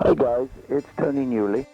Hey guys, it's Tony Newley.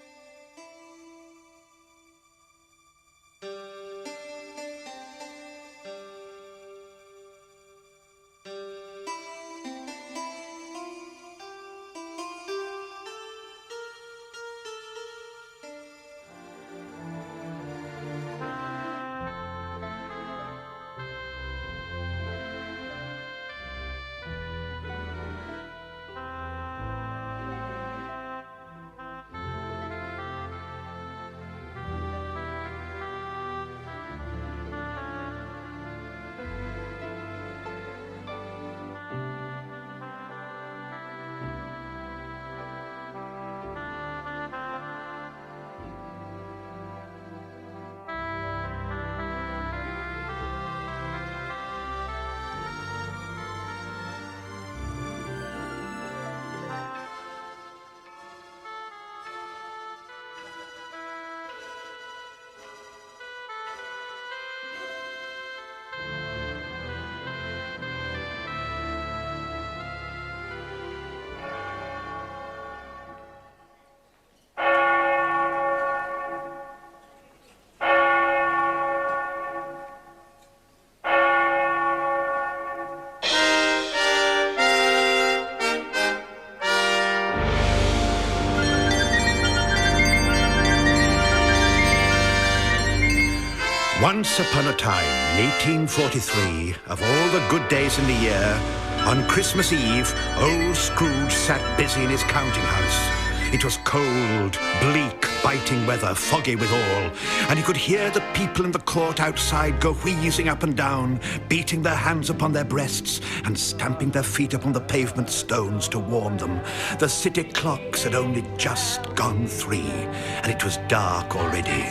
Once upon a time, in 1843, of all the good days in the year, on Christmas Eve, old Scrooge sat busy in his counting house. It was cold, bleak, biting weather, foggy withal, and he could hear the people in the court outside go wheezing up and down, beating their hands upon their breasts and stamping their feet upon the pavement stones to warm them. The city clocks had only just gone 3, and it was dark already.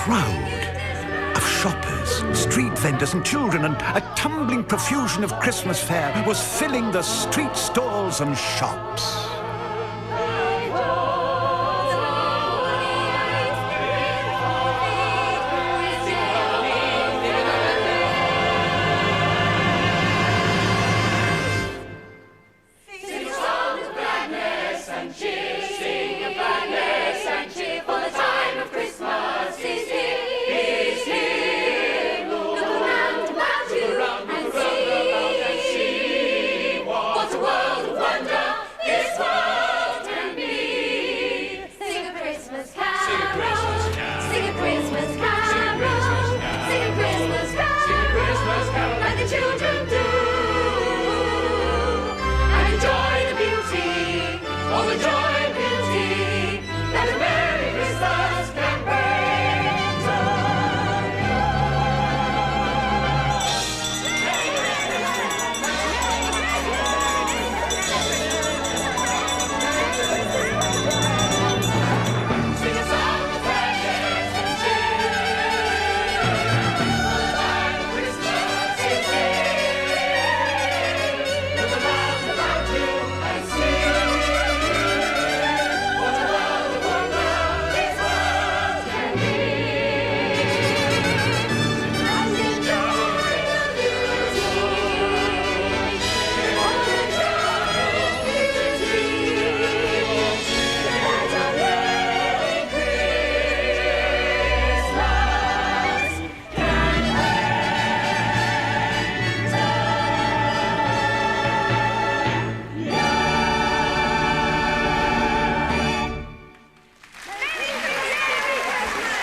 Crowd of shoppers, street vendors and children, and a tumbling profusion of Christmas fare was filling the street stalls and shops.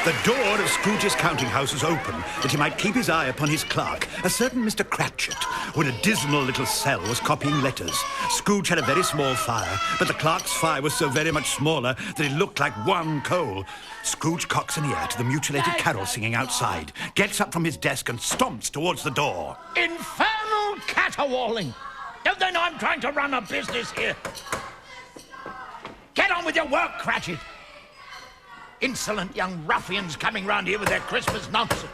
The door of Scrooge's counting house was open, that he might keep his eye upon his clerk, a certain Mr. Cratchit, who in a dismal little cell was copying letters. Scrooge had a very small fire, but the clerk's fire was so very much smaller that it looked like one coal. Scrooge cocks an ear to the mutilated carol singing outside, gets up from his desk and stomps towards the door. Infernal caterwauling! Don't they know I'm trying to run a business here? Get on with your work, Cratchit! Insolent young ruffians coming round here with their Christmas nonsense.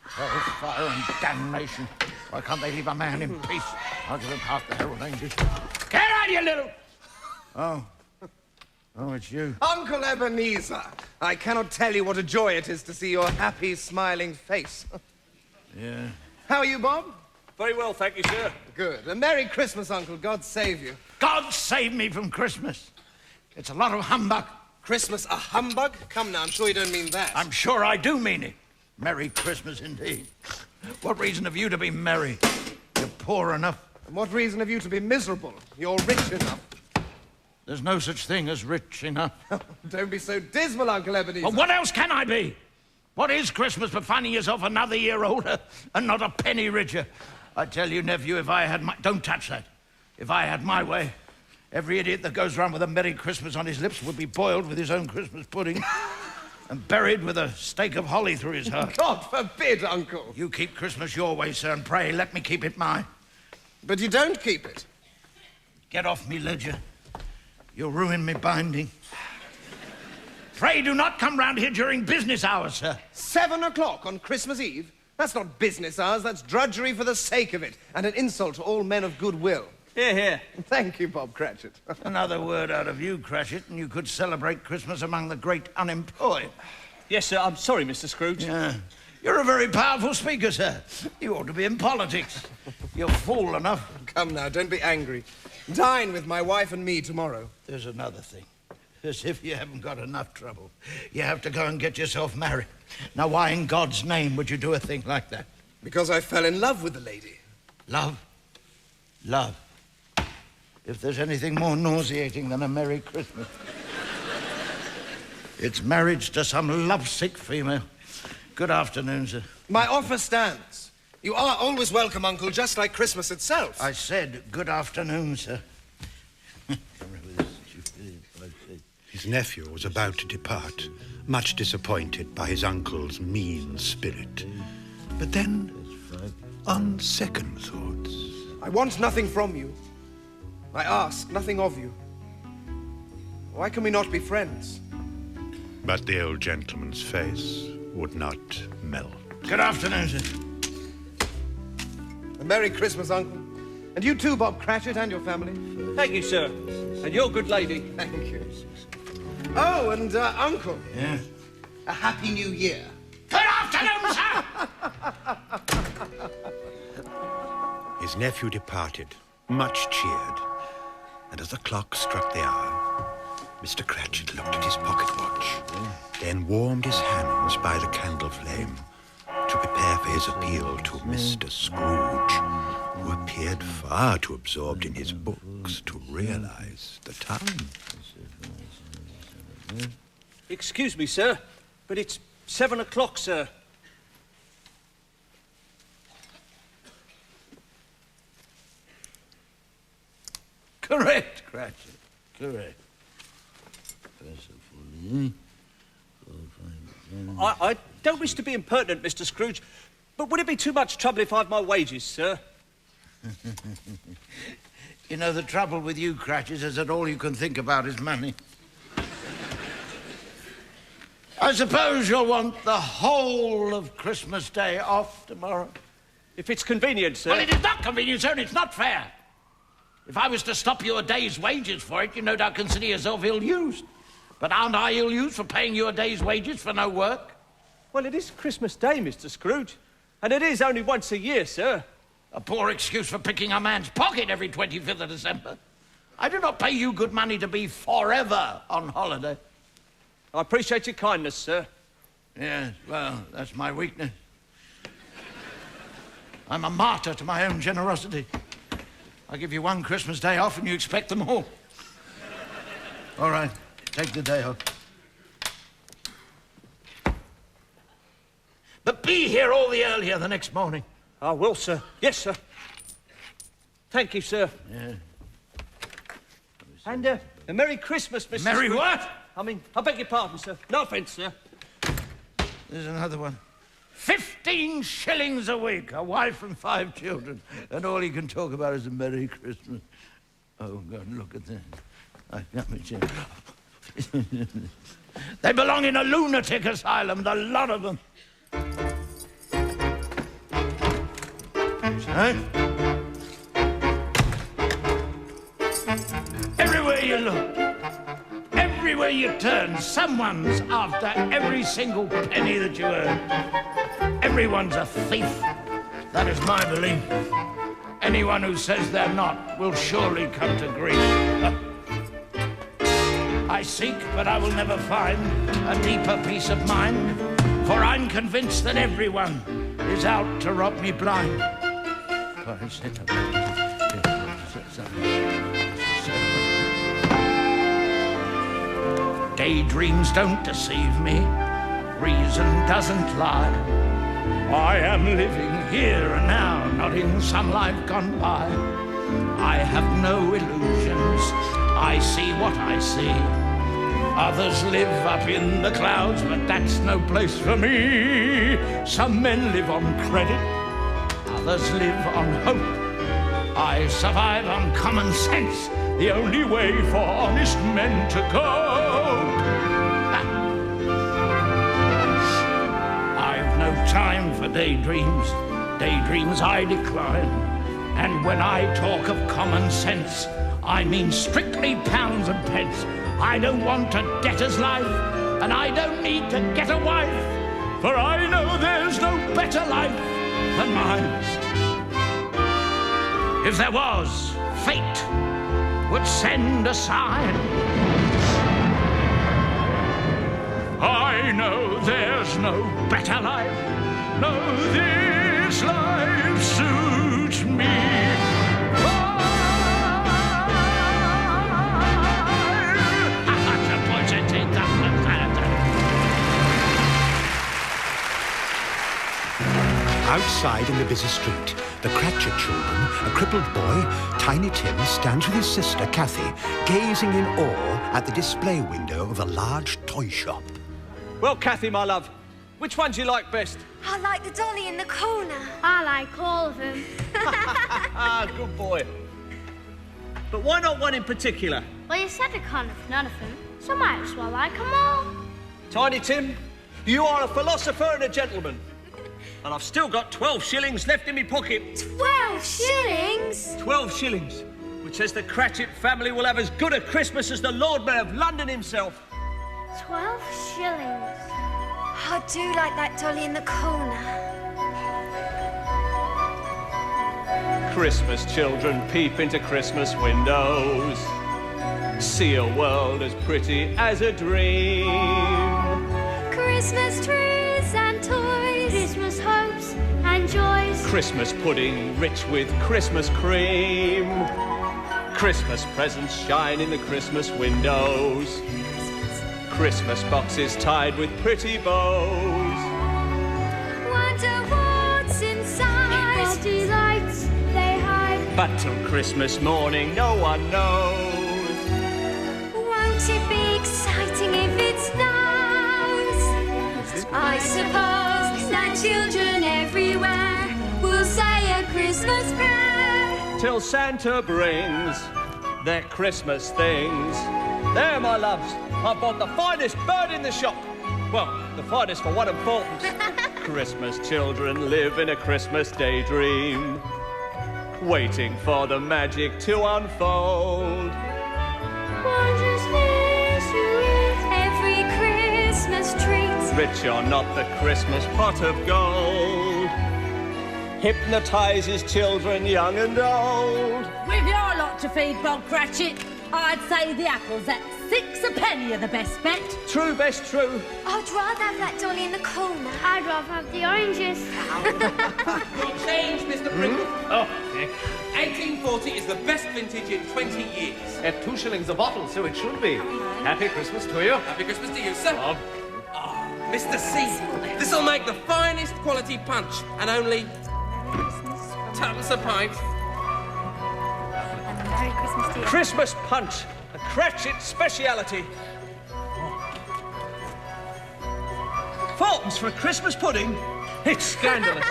Hellfire and damnation. Why can't they leave a man in peace? I'll give him half the Herald Angels. Get out, you little... Oh, it's you. Uncle Ebenezer, I cannot tell you what a joy it is to see your happy, smiling face. Yeah. How are you, Bob? Very well, thank you, sir. Good. A Merry Christmas, Uncle. God save you. God save me from Christmas. It's a lot of humbug. Christmas a humbug? Come now, I'm sure you don't mean that. I'm sure I do mean it. Merry Christmas indeed. What reason have you to be merry? You're poor enough. And what reason have you to be miserable? You're rich enough. There's no such thing as rich enough. Don't be so dismal, Uncle Ebenezer. Well, what else can I be? What is Christmas but finding yourself another year older and not a penny richer? I tell you, nephew, if I had my... Don't touch that. If I had my way, every idiot that goes round with a Merry Christmas on his lips would be boiled with his own Christmas pudding and buried with a stake of holly through his heart. God forbid, Uncle. You keep Christmas your way, sir, and pray let me keep it mine. But you don't keep it. Get off me ledger. You'll ruin me binding. Pray do not come round here during business hours, sir. 7 o'clock on Christmas Eve? That's not business hours, that's drudgery for the sake of it, and an insult to all men of goodwill. Here, here. Thank you, Bob Cratchit. Another word out of you, Cratchit, and you could celebrate Christmas among the great unemployed. Yes, sir, I'm sorry, Mr. Scrooge. Yeah. You're a very powerful speaker, sir. You ought to be in politics. You're fool enough. Come now, don't be angry. Dine with my wife and me tomorrow. There's another thing. As if you haven't got enough trouble. You have to go and get yourself married. Now, why in God's name would you do a thing like that? Because I fell in love with the lady. Love? Love. If there's anything more nauseating than a Merry Christmas, it's marriage to some lovesick female. Good afternoon, sir. My offer stands. You are always welcome, Uncle, just like Christmas itself. I said good afternoon, sir. His nephew was about to depart, much disappointed by his uncle's mean spirit. But then, on second thoughts... I want nothing from you. I ask nothing of you. Why can we not be friends? But the old gentleman's face would not melt. Good afternoon, sir. A Merry Christmas, Uncle. And you too, Bob Cratchit, and your family. Thank you, sir. And you're a good lady. Thank you. Oh, and, Uncle. Yeah? A Happy New Year. Good afternoon, sir! His nephew departed, much cheered. And as the clock struck the hour, Mr. Cratchit looked at his pocket watch, then warmed his hands by the candle flame to prepare for his appeal to Mr. Scrooge, who appeared far too absorbed in his books to realize the time. Excuse me, sir, but it's 7 o'clock, sir. Correct, Cratchit. Correct. I don't wish to be impertinent, Mr. Scrooge, but would it be too much trouble if I had my wages, sir? You know, the trouble with you, Cratchit, is that all you can think about is money. I suppose you'll want the whole of Christmas Day off tomorrow. If it's convenient, sir. Well, it is not convenient, sir, and it's not fair. If I was to stop you a day's wages for it, you no doubt consider yourself ill-used. But aren't I ill-used for paying you a day's wages for no work? Well, it is Christmas Day, Mr. Scrooge, and it is only once a year, sir. A poor excuse for picking a man's pocket every 25th of December. I do not pay you good money to be forever on holiday. I appreciate your kindness, sir. Yes, well, that's my weakness. I'm a martyr to my own generosity. I give you one Christmas day off and you expect them all. All right, take the day off. But be here all the earlier the next morning. I will, sir. Yes, sir. Thank you, sir. Yeah. And a Merry Christmas, Mr. Merry Scrooge. what? I beg your pardon, sir. No offence, sir. There's another one. 15 shillings a week, a wife and 5 children, and all he can talk about is a Merry Christmas. Oh, God, look at that. I got me check. They belong in a lunatic asylum, the lot of them. Right? Everywhere you look, everywhere you turn, someone's after every single penny that you earn. Everyone's a thief. That is my belief. Anyone who says they're not will surely come to grief. I seek, but I will never find a deeper peace of mind, for I'm convinced that everyone is out to rob me blind. Daydreams don't deceive me. Reason doesn't lie. I am living here and now, not in some life gone by. I have no illusions. I see what I see. Others live up in the clouds, but that's no place for me. Some men live on credit, others live on hope. I survive on common sense, the only way for honest men to cope. I've no time for daydreams. Daydreams I decline. And when I talk of common sense, I mean strictly pounds and pence. I don't want a debtor's life, and I don't need to get a wife, for I know there's no better life than mine. If there was, fate would send a sign. I know there's no better life. No, this life suits me. Outside in the busy street, the Cratchit children, a crippled boy, Tiny Tim, stands with his sister, Cathy, gazing in awe at the display window of a large toy shop. Well, Cathy, my love, which one do you like best? I like the dolly in the corner. I like all of them. Ah, good boy. But why not one in particular? Well, you said I can't have none of them, so might as well like them all. Tiny Tim, you are a philosopher and a gentleman. And I've still got 12 shillings left in my pocket. 12 shillings? 12 shillings, which says the Cratchit family will have as good a Christmas as the Lord Mayor of London himself. 12 shillings. I do like that dolly in the corner. Christmas children peep into Christmas windows, see a world as pretty as a dream. Christmas trees and toys, Christmas hopes and joys. Christmas pudding rich with Christmas cream. Christmas presents shine in the Christmas windows. Christmas boxes tied with pretty bows. Wonder what's inside. What delights they hide. But till Christmas morning no one knows. Won't it be exciting if it snows? I suppose that children everywhere will say a Christmas prayer. Till Santa brings their Christmas things. There, my loves, I bought the finest bird in the shop. Well, the finest for one importance. Christmas children live in a Christmas daydream, waiting for the magic to unfold. Wondrous mystery, every Christmas treat. Rich or not, the Christmas pot of gold hypnotizes children young and old. With your lot to feed, Bob Cratchit, I'd say the apples at 6 a penny are the best bet. True, best true. I'd rather have that dolly in the corner. I'd rather have the oranges. Your change, Mr. Pringle. Oh, Nick. 1840 is the best vintage in 20 years. At 2 shillings a bottle, so it should be. Happy Christmas to you. Happy Christmas to you, sir. Bob. Mr. C, this'll make the finest quality punch, and only tuppence a pint. And Merry Christmas to you. Christmas punch, a Cratchit speciality. Fourpence for a Christmas pudding? It's scandalous.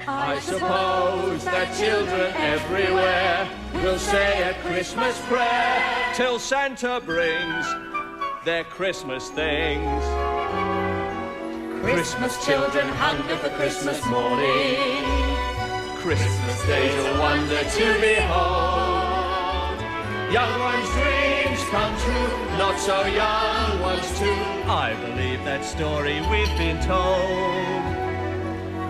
I suppose that children everywhere will say a Christmas prayer till Santa brings their Christmas things. Christmas children hunger for Christmas morning. Christmas day's a wonder to behold. Young ones' dreams come true, not so young ones too. I believe that story we've been told.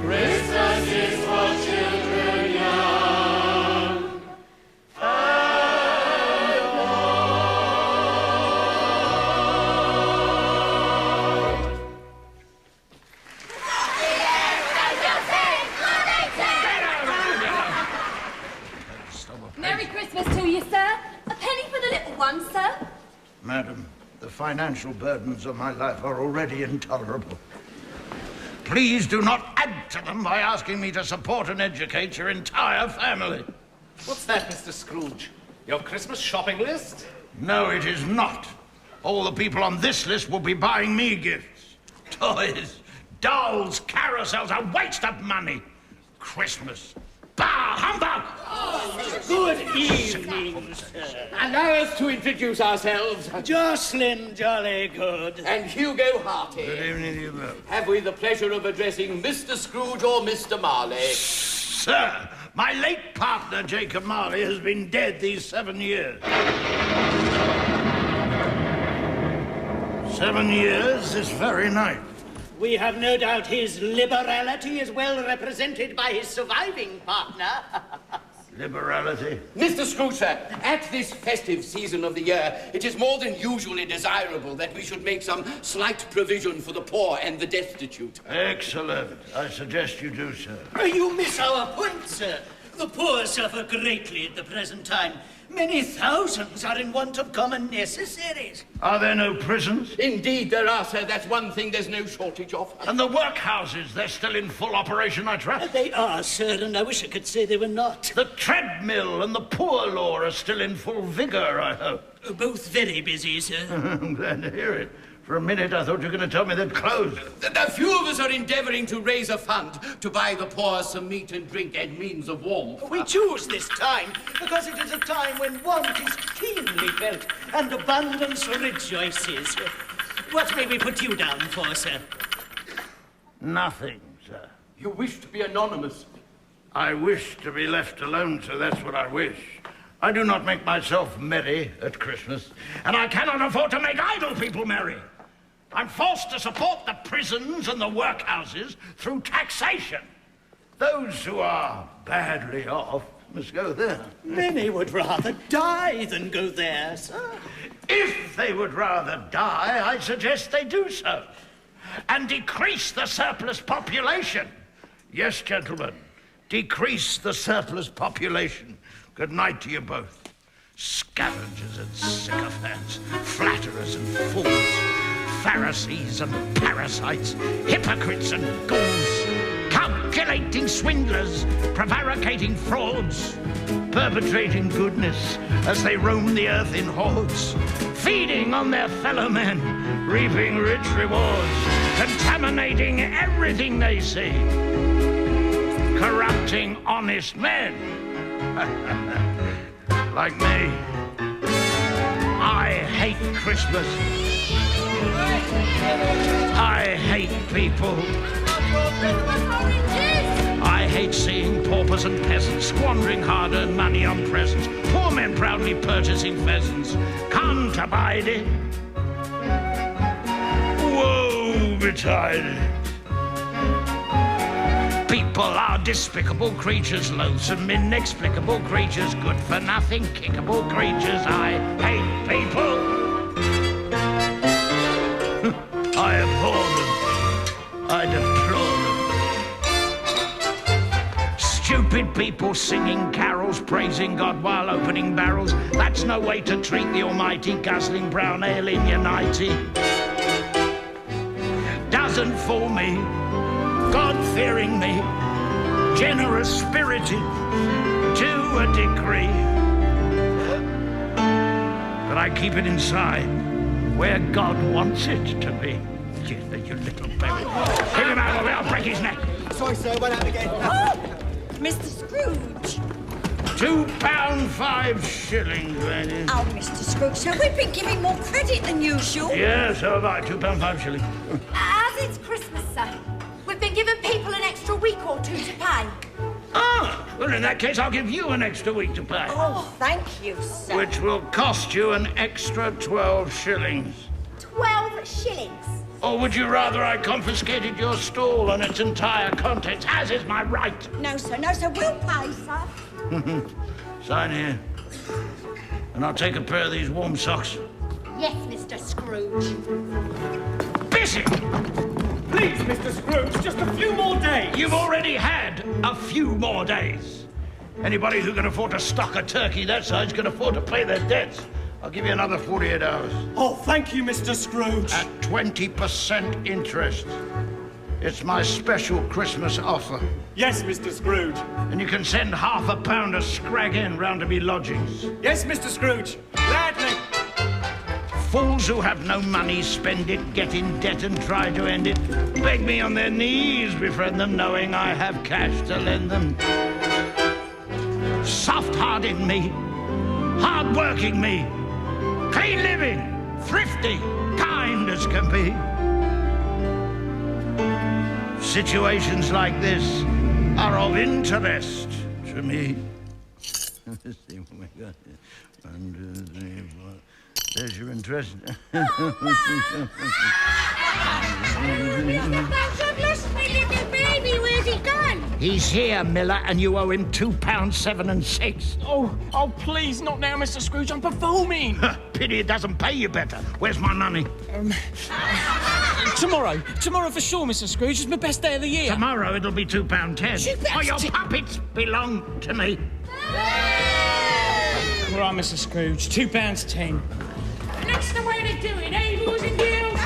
Christmas is for children young and old. Merry Christmas to you, sir. A penny for the little one, sir. Madam, the financial burdens of my life are already intolerable. Please do not add to them by asking me to support and educate your entire family. What's that, Mr. Scrooge? Your Christmas shopping list? No, it is not. All the people on this list will be buying me gifts. Toys, dolls, carousels, a waste of money. Christmas. Bah, humbug! Good evening, sir. Allow us to introduce ourselves. Jocelyn Jollygood. And Hugo Harty. Good evening to you both. Have we the pleasure of addressing Mr. Scrooge or Mr. Marley? Sir, my late partner, Jacob Marley, has been dead these 7 years. 7 years this very night. We have no doubt his liberality is well represented by his surviving partner. Liberality? Mr. Scrooge, sir, at this festive season of the year, it is more than usually desirable that we should make some slight provision for the poor and the destitute. Excellent. I suggest you do, sir. You miss our point, sir. The poor suffer greatly at the present time. Many thousands are in want of common necessaries. Are there no prisons? Indeed there are, sir. That's one thing there's no shortage of. And the workhouses, they're still in full operation, I trust? They are, sir, and I wish I could say they were not. The treadmill and the poor law are still in full vigor, I hope. Both very busy, sir. I'm glad to hear it. For a minute, I thought you were going to tell me they'd closed. A few of us are endeavouring to raise a fund to buy the poor some meat and drink and means of warmth. We choose this time because it is a time when want is keenly felt and abundance rejoices. What may we put you down for, sir? Nothing, sir. You wish to be anonymous? I wish to be left alone, sir. That's what I wish. I do not make myself merry at Christmas, and I cannot afford to make idle people merry. I'm forced to support the prisons and the workhouses through taxation. Those who are badly off must go there. Many would rather die than go there, sir. If they would rather die, I suggest they do so. And decrease the surplus population. Yes, gentlemen, decrease the surplus population. Good night to you both. Scavengers and sycophants, flatterers and fools, Pharisees and parasites, hypocrites and ghouls, calculating swindlers, prevaricating frauds, perpetrating goodness as they roam the earth in hordes, feeding on their fellow men, reaping rich rewards, contaminating everything they see, corrupting honest men. Like me. I hate Christmas. I hate people. I hate seeing paupers and peasants squandering hard-earned money on presents. Poor men proudly purchasing pheasants. Can't abide it. Woe betide it. People are despicable creatures, loathsome, inexplicable creatures, good-for-nothing, kickable creatures. I hate people. I abhor them. I deplore them. Stupid people singing carols, praising God while opening barrels. That's no way to treat the almighty, guzzling brown ale in your nightie. Doesn't fool me. God-fearing me, generous-spirited to a degree. But I keep it inside, where God wants it to be. You little baby. Keep him out of the way, I'll break his neck. Sorry, sir, went out again. Oh, Mr. Scrooge. £2.05, lady. Oh, Mr. Scrooge, sir, we've been giving more credit than usual. Yes, so have I, £2.05. As it's Christmas, sir, we've been giving people an extra week or two to pay. Ah, well, in that case, I'll give you an extra week to pay. Oh, thank you, sir. Which will cost you an extra 12 shillings. 12 shillings. Or would you rather I confiscated your stall and its entire contents, as is my right? No, sir, we'll pay, sir. Sign here. And I'll take a pair of these warm socks. Yes, Mr. Scrooge. Busy! Please, Mr. Scrooge, just a few more days. You've already had a few more days. Anybody who can afford to stock a turkey that size can afford to pay their debts. I'll give you another 48 hours. Oh, thank you, Mr. Scrooge. At 20% interest. It's my special Christmas offer. Yes, Mr. Scrooge. And you can send £half a scrag in round to me lodgings. Yes, Mr. Scrooge. Gladly. Fools who have no money spend it, get in debt and try to end it. Beg me on their knees, befriend them, knowing I have cash to lend them. Soft-hearted me, hard-working me, clean living, thrifty, kind as can be. Situations like this are of interest to me. Let's see what we got here. 1, 2, 3, 4. There's your interest. Where's he gone? He's here, Miller, and you owe him £2.7 6. Oh, please, not now, Mr. Scrooge. I'm performing. Pity it doesn't pay you better. Where's my money? Tomorrow for sure, Mr. Scrooge. It's my best day of the year. Tomorrow it'll be £2.10. Oh, your puppets belong to me. All right, Mr. Scrooge. £2.10. That's the way to do it, eh, boys and girls?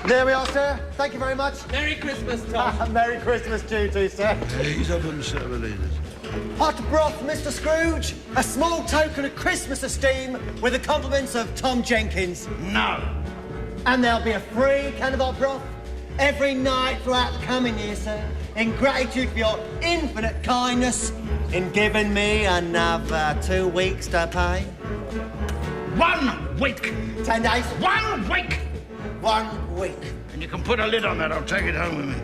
There we are, sir. Thank you very much. Merry Christmas, Tom. Merry Christmas to you too, sir. He's up on the server leaders. Hot broth, Mr. Scrooge. A small token of Christmas esteem with the compliments of Tom Jenkins. No. And there'll be a free can of hot broth every night throughout the coming year, sir, in gratitude for your infinite kindness in giving me another 2 weeks to pay. 1 week. 10 days. 1 week. 1 week. And you can put a lid on that. I'll take it home with me.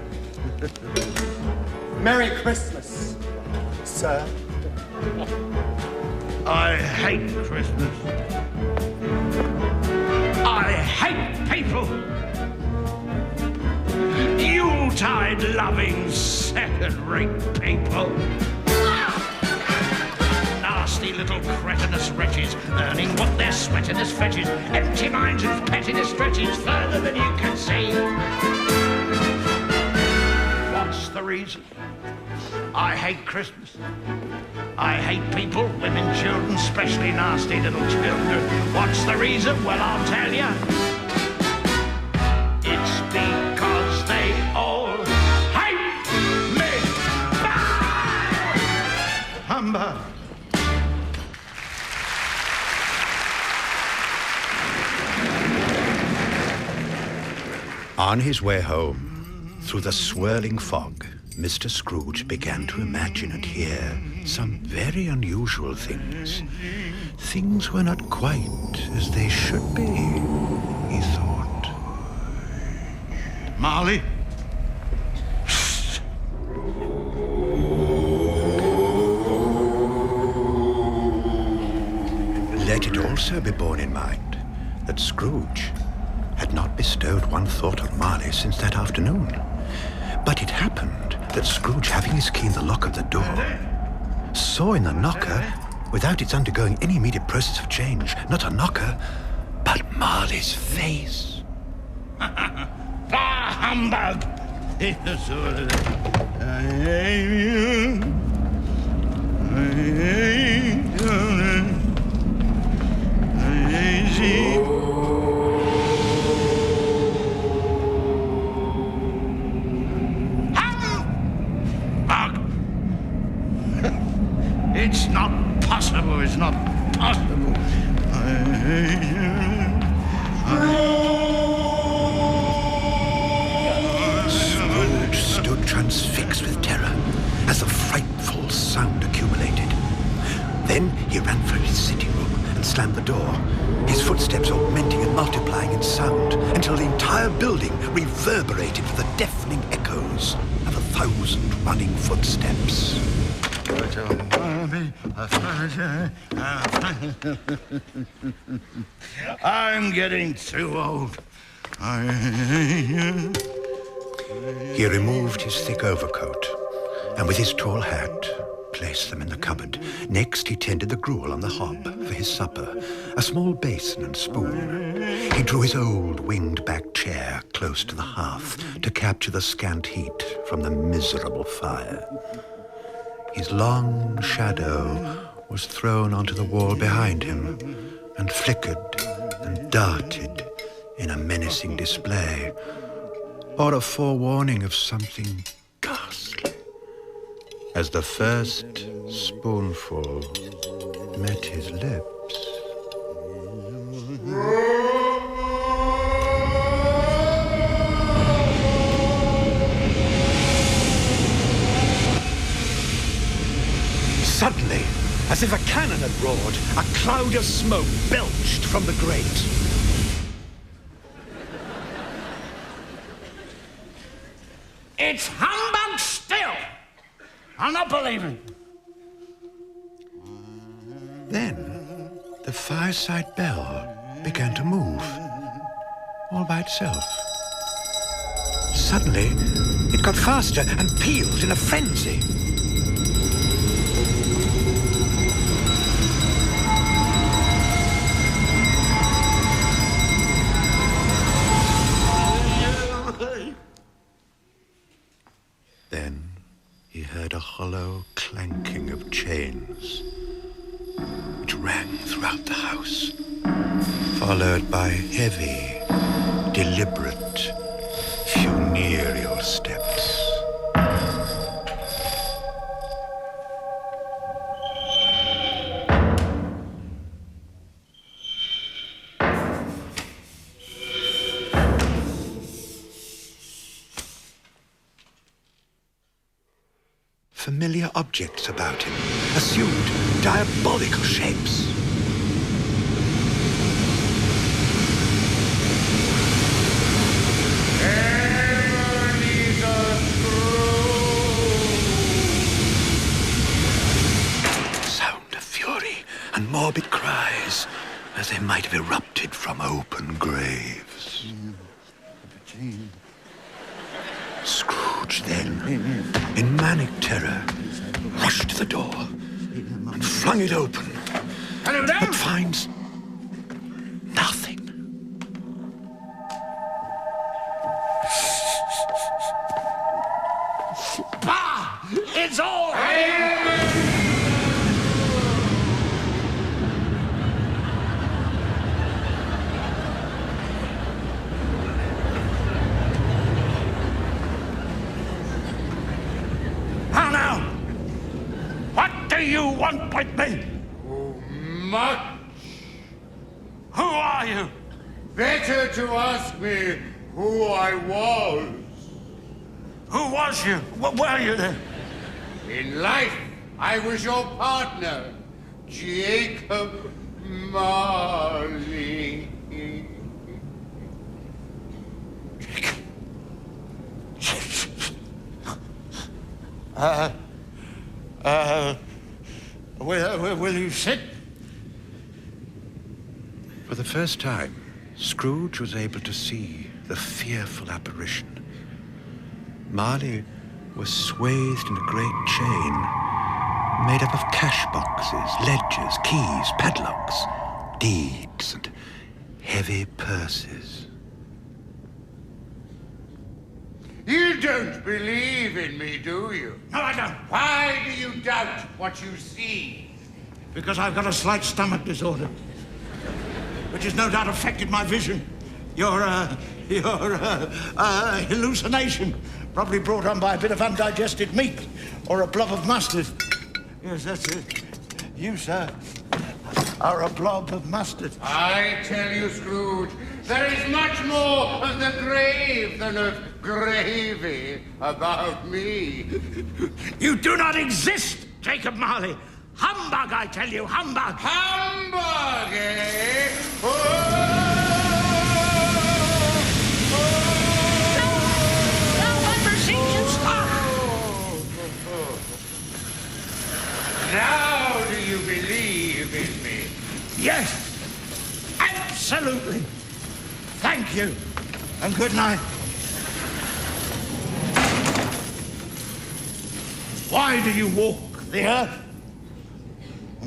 Merry Christmas, sir. I hate Christmas. I hate people. Yuletide-loving, second-rate people. Nasty little cretinous wretches, earning what their sweatiness fetches, empty minds whose pettiness stretches further than you can see. What's the reason? I hate Christmas. I hate people, women, children, especially nasty little children. What's the reason? Well, I'll tell you. It's because they all hate me. Bye! Humbug. On his way home, through the swirling fog, Mr. Scrooge began to imagine and hear some very unusual things. Things were not quite as they should be, he thought. Marley? Let it also be borne in mind that Scrooge had not bestowed one thought on Marley since that afternoon. But it happened that Scrooge, having his key in the lock of the door, saw in the knocker, without its undergoing any immediate process of change, not a knocker, but Marley's face. Ah, humbug! I hate you. I hate you. I hate you. It's not possible. It's not possible. I hate you. Scrooge stood transfixed with terror as the frightful sound accumulated. Then he ran for his sitting room and slammed the door, his footsteps augmenting and multiplying in sound until the entire building reverberated with the deafening echoes of 1,000 running footsteps. I'm getting too old. He removed his thick overcoat, and with his tall hat, placed them in the cupboard. Next, he tended the gruel on the hob for his supper, a small basin and spoon. He drew his old winged-back chair close to the hearth to capture the scant heat from the miserable fire. His long shadow was thrown onto the wall behind him and flickered and darted in a menacing display, or a forewarning of something ghastly, as the first spoonful met his lips. Suddenly, as if a cannon had roared, a cloud of smoke belched from the grate. It's humbug still! I'll not believe it. Then, the fireside bell began to move, all by itself. Suddenly, it got faster and pealed in a frenzy. Then he heard a hollow clanking of chains, which rang throughout the house, followed by heavy, deliberate, funereal steps. Familiar objects about him assumed diabolical shapes. Sound of fury and morbid cries, as they might have erupted from open graves. Scrooge then, in manic terror, rushed to the door and flung it open, but finds nothing. Bah! It's all... How now? What do you want with me? Much. Who are you? Better to ask me who I was. Who was you? What were you then? In life, I was your partner, Jacob Marley. Will you sit? For the first time, Scrooge was able to see the fearful apparition. Marley was swathed in a great chain, made up of cash boxes, ledgers, keys, padlocks, deeds, and heavy purses. You don't believe in me, do you? No, I don't. Why do you doubt what you see? Because I've got a slight stomach disorder, which has no doubt affected my vision. Your hallucination, probably brought on by a bit of undigested meat or a blob of mustard. Yes, that's it. You, sir, are a blob of mustard. I tell you, Scrooge, there is much more of the grave than of gravy about me. You do not exist, Jacob Marley. Humbug, I tell you, humbug. Humbug, eh? Now do you believe in me? Yes, absolutely. Thank you. And good night. Why do you walk the earth?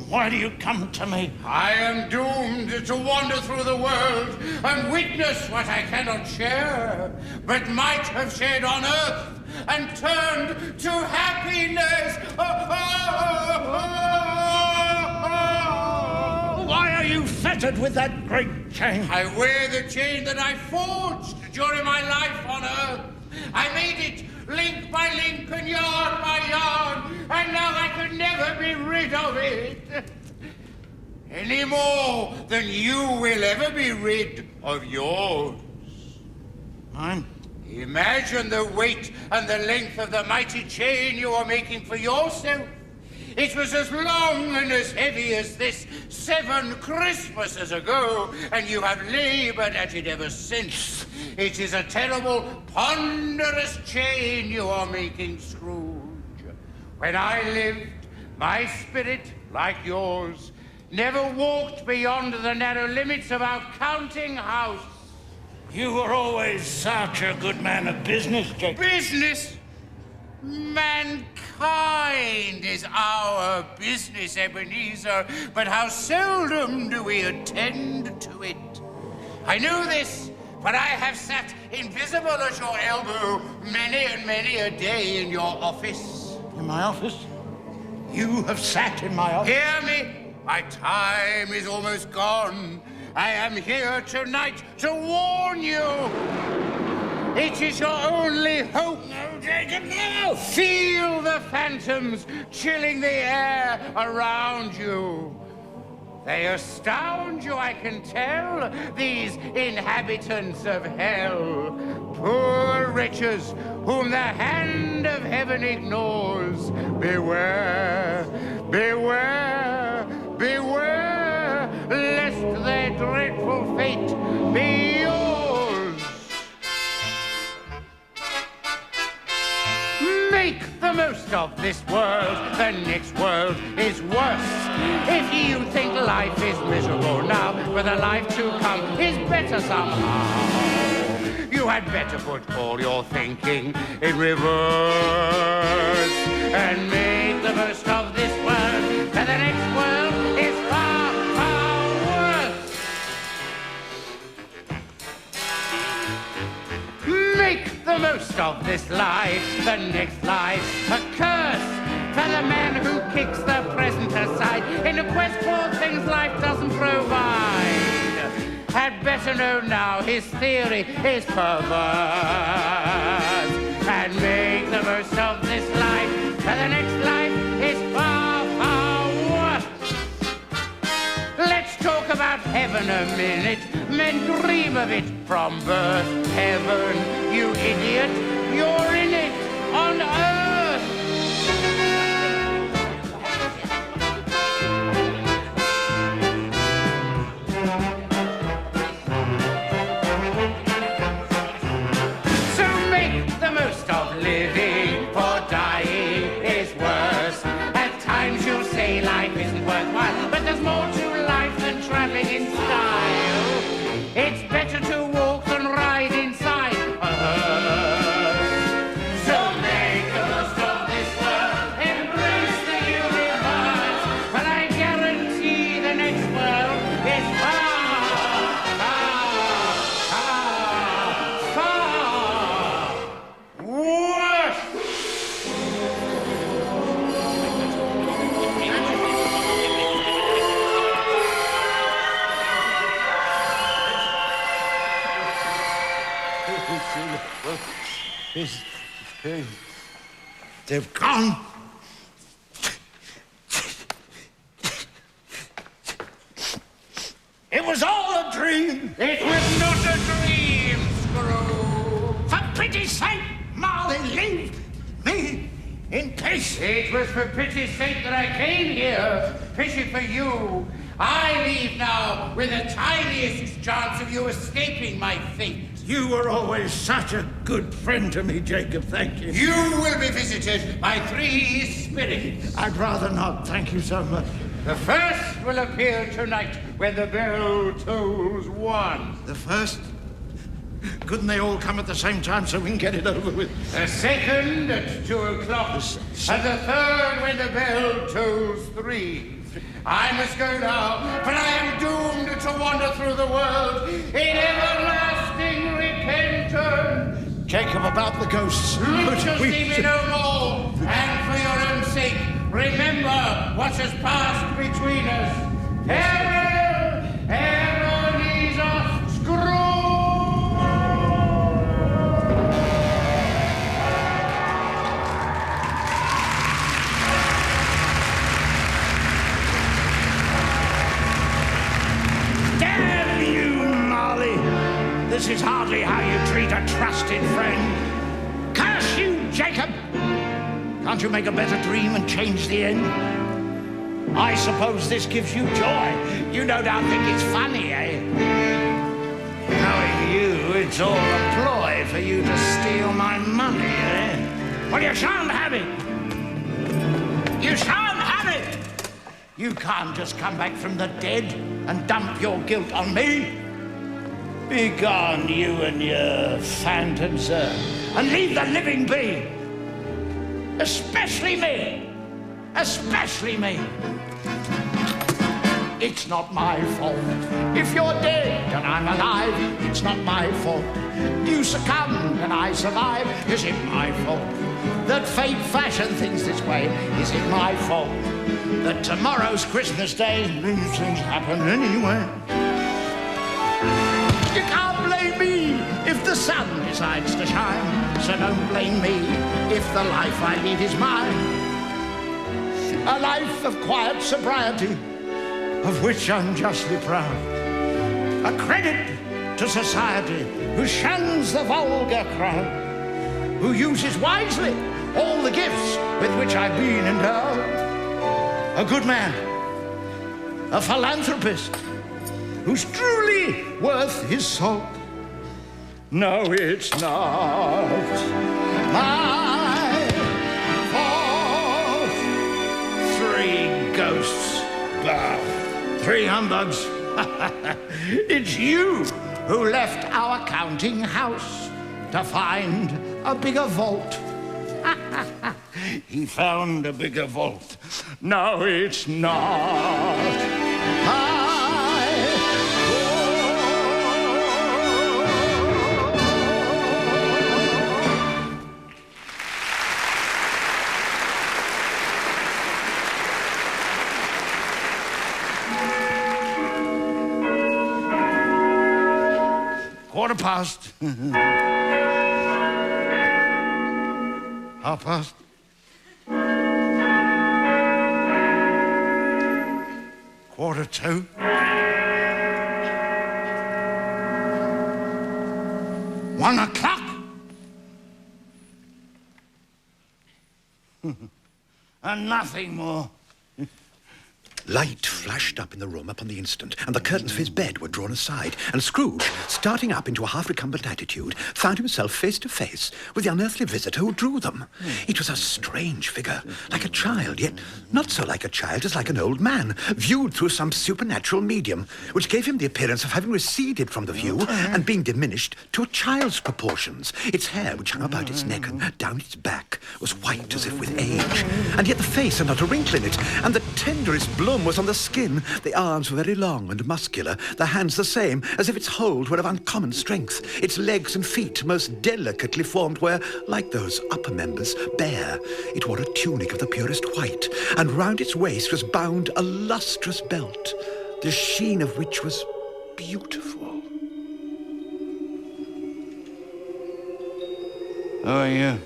Why do you come to me? I am doomed to wander through the world and witness what I cannot share, but might have shared on earth and turned to happiness. Why are you fettered with that great chain? I wear the chain that I forged during my life on earth. I made it link by link and yard by yard, and now I could never be rid of it. Any more than you will ever be rid of yours. Mine? Imagine the weight and the length of the mighty chain you are making for yourself. It was as long and as heavy as this 7 Christmases ago, and you have labored at it ever since. It is a terrible, ponderous chain you are making, Scrooge. When I lived, my spirit, like yours, never walked beyond the narrow limits of our counting house. You were always such a good man of business, Jake. Business? Mankind is our business, Ebenezer, but how seldom do we attend to it. I knew this, but I have sat invisible at your elbow many and many a day in your office. In my office? You have sat in my office? Hear me, my time is almost gone. I am here tonight to warn you. It is your only hope. No, Jacob, no! Feel the phantoms chilling the air around you. They astound you, I can tell, these inhabitants of hell. Poor wretches whom the hand of heaven ignores. Beware, beware, beware, lest their dreadful fate be yours. Make the most of this world, the next world is worse. If you think life is miserable now, but the life to come is better somehow, you had better put all your thinking in reverse and make the most of this world, and the next world is far, far worse. Make the most of this life, the next life a curse for the man who kicks the present aside in a quest for things life doesn't provide. Had better know now his theory is perverse, and make the most of this life, for the next life is far, far worse. Let's talk about heaven a minute. Men dream of it from birth. Heaven, you idiot, you're in it on earth. So make the most of living, for dying is worse. At times you'll say life isn't worthwhile, but there's more to life than traveling in style. It's better to walk than ride inside a hearse. So make the most of this world, embrace the universe, but I guarantee the next world is far, far, far, far worse. They've gone. It was all a dream. It was not a dream, Scrooge. For pity's sake, Marley, leave me in peace. It was for pity's sake that I came here. Pity for you. I leave now with the tiniest chance of you escaping my fate. You were always such a good friend to me, Jacob. Thank you. You will be visited by 3 spirits. I'd rather not. Thank you so much. The first will appear tonight when the bell tolls 1. The first? Couldn't they all come at the same time so we can get it over with? The second at 2 o'clock, and the third when the bell tolls 3. I must go now, but I am doomed to wander through the world in everlasting repentance. Jacob, about the ghosts. Look to see me no more, and for your own sake, remember what has passed between us. Ebenezer Scrooge! This is hardly how you treat a trusted friend. Curse you, Jacob! Can't you make a better dream and change the end? I suppose this gives you joy. You no doubt think it's funny, eh? Knowing you, it's all a ploy for you to steal my money, eh? Well, you shan't have it. You shan't have it! You can't just come back from the dead and dump your guilt on me. Begone, you and your phantoms, and leave the living be. Especially me. Especially me. It's not my fault. If you're dead and I'm alive, it's not my fault. You succumb and I survive, is it my fault? That fate fashioned things this way, is it my fault? That tomorrow's Christmas Day, these things happen anyway. You can't blame me if the sun decides to shine, so don't blame me if the life I lead is mine. A life of quiet sobriety, of which I'm justly proud. A credit to society, who shuns the vulgar crowd, who uses wisely all the gifts with which I've been endowed. A good man, a philanthropist, who's truly worth his salt. No, it's not my fault. 3 ghosts, bah, 3 humbugs. It's you who left our counting house to find a bigger vault. He found a bigger vault. No, it's not my Quarter past. Half past. Quarter to. 1 o'clock. And nothing more. Light flashed up in the room upon the instant, and the curtains of his bed were drawn aside, and Scrooge, starting up into a half-recumbent attitude, found himself face to face with the unearthly visitor who drew them. It was a strange figure, like a child, yet not so like a child as like an old man, viewed through some supernatural medium, which gave him the appearance of having receded from the view and being diminished to a child's proportions. Its hair, which hung about its neck and down its back, was white as if with age, and yet the face had not a wrinkle in it, and the tenderest bloom was on the skin. The arms were very long and muscular, the hands the same, as if its hold were of uncommon strength. Its legs and feet, most delicately formed, were, like those upper members, bare. It wore a tunic of the purest white, and round its waist was bound a lustrous belt, the sheen of which was beautiful. Who are you?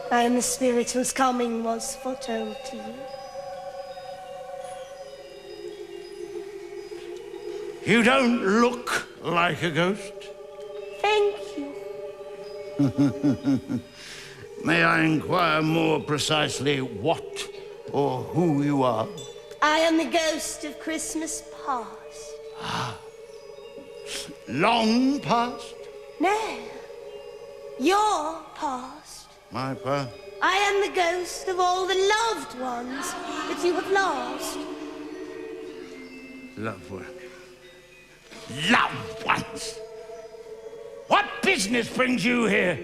I am the spirit whose coming was foretold to you. You don't look like a ghost. Thank you. May I inquire more precisely what or who you are? I am the ghost of Christmas past. Long past? No. Your past. My past? I am the ghost of all the loved ones that you have lost. Loved ones. Loved ones! business brings you here?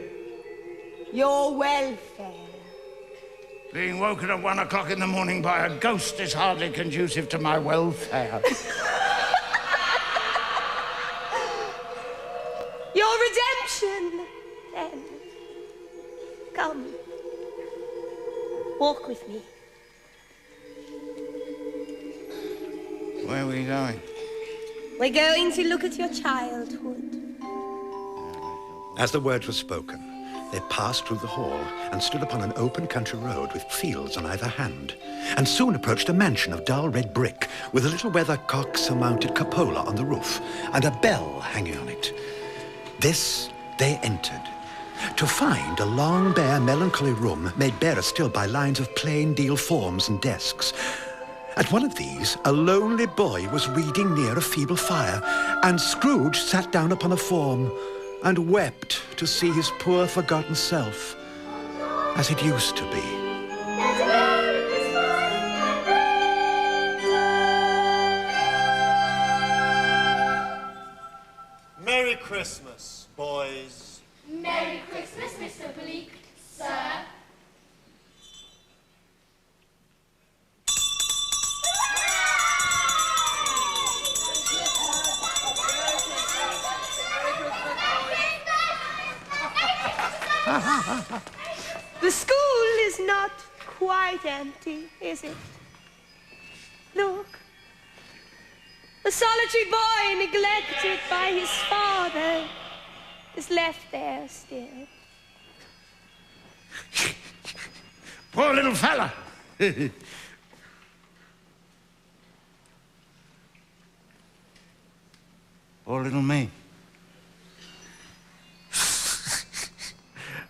Your welfare. Being woken at 1 o'clock in the morning by a ghost is hardly conducive to my welfare. Your redemption, then. Come. Walk with me. Where are we going? We're going to look at your childhood. As the words were spoken, they passed through the hall and stood upon an open country road with fields on either hand, and soon approached a mansion of dull red brick with a little weathercock-surmounted cupola on the roof and a bell hanging on it. This they entered, to find a long, bare, melancholy room made barer still by lines of plain deal forms and desks. At one of these, a lonely boy was reading near a feeble fire, and Scrooge sat down upon a form and wept to see his poor forgotten self as it used to be. Merry Christmas, boys. Merry Christmas, Mr. Bleak, sir. The school is not quite empty, is it? Look. A solitary boy neglected by his father is left there still. Poor little fella. Poor little me.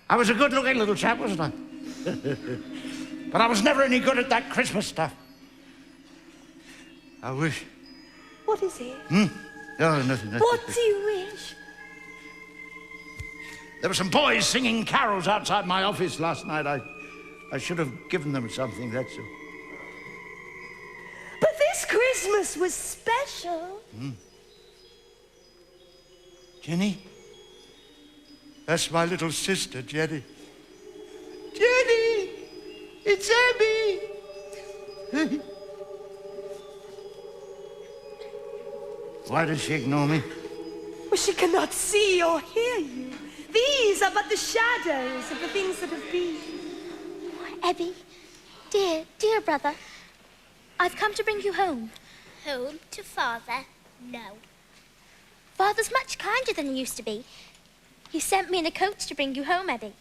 I was a good-looking little chap, wasn't I? But I was never any good at that Christmas stuff. I wish. What is it? Oh, nothing. What do you wish? There were some boys singing carols outside my office last night. I should have given them something, that's all. But this Christmas was special. Jenny? That's my little sister, Jenny. Jenny! It's Abby! Why does she ignore me? Well, she cannot see or hear you. These are but the shadows of the things that have been. Abby, dear brother, I've come to bring you home. Home to Father? No. Father's much kinder than he used to be. He sent me in a coach to bring you home, Abby.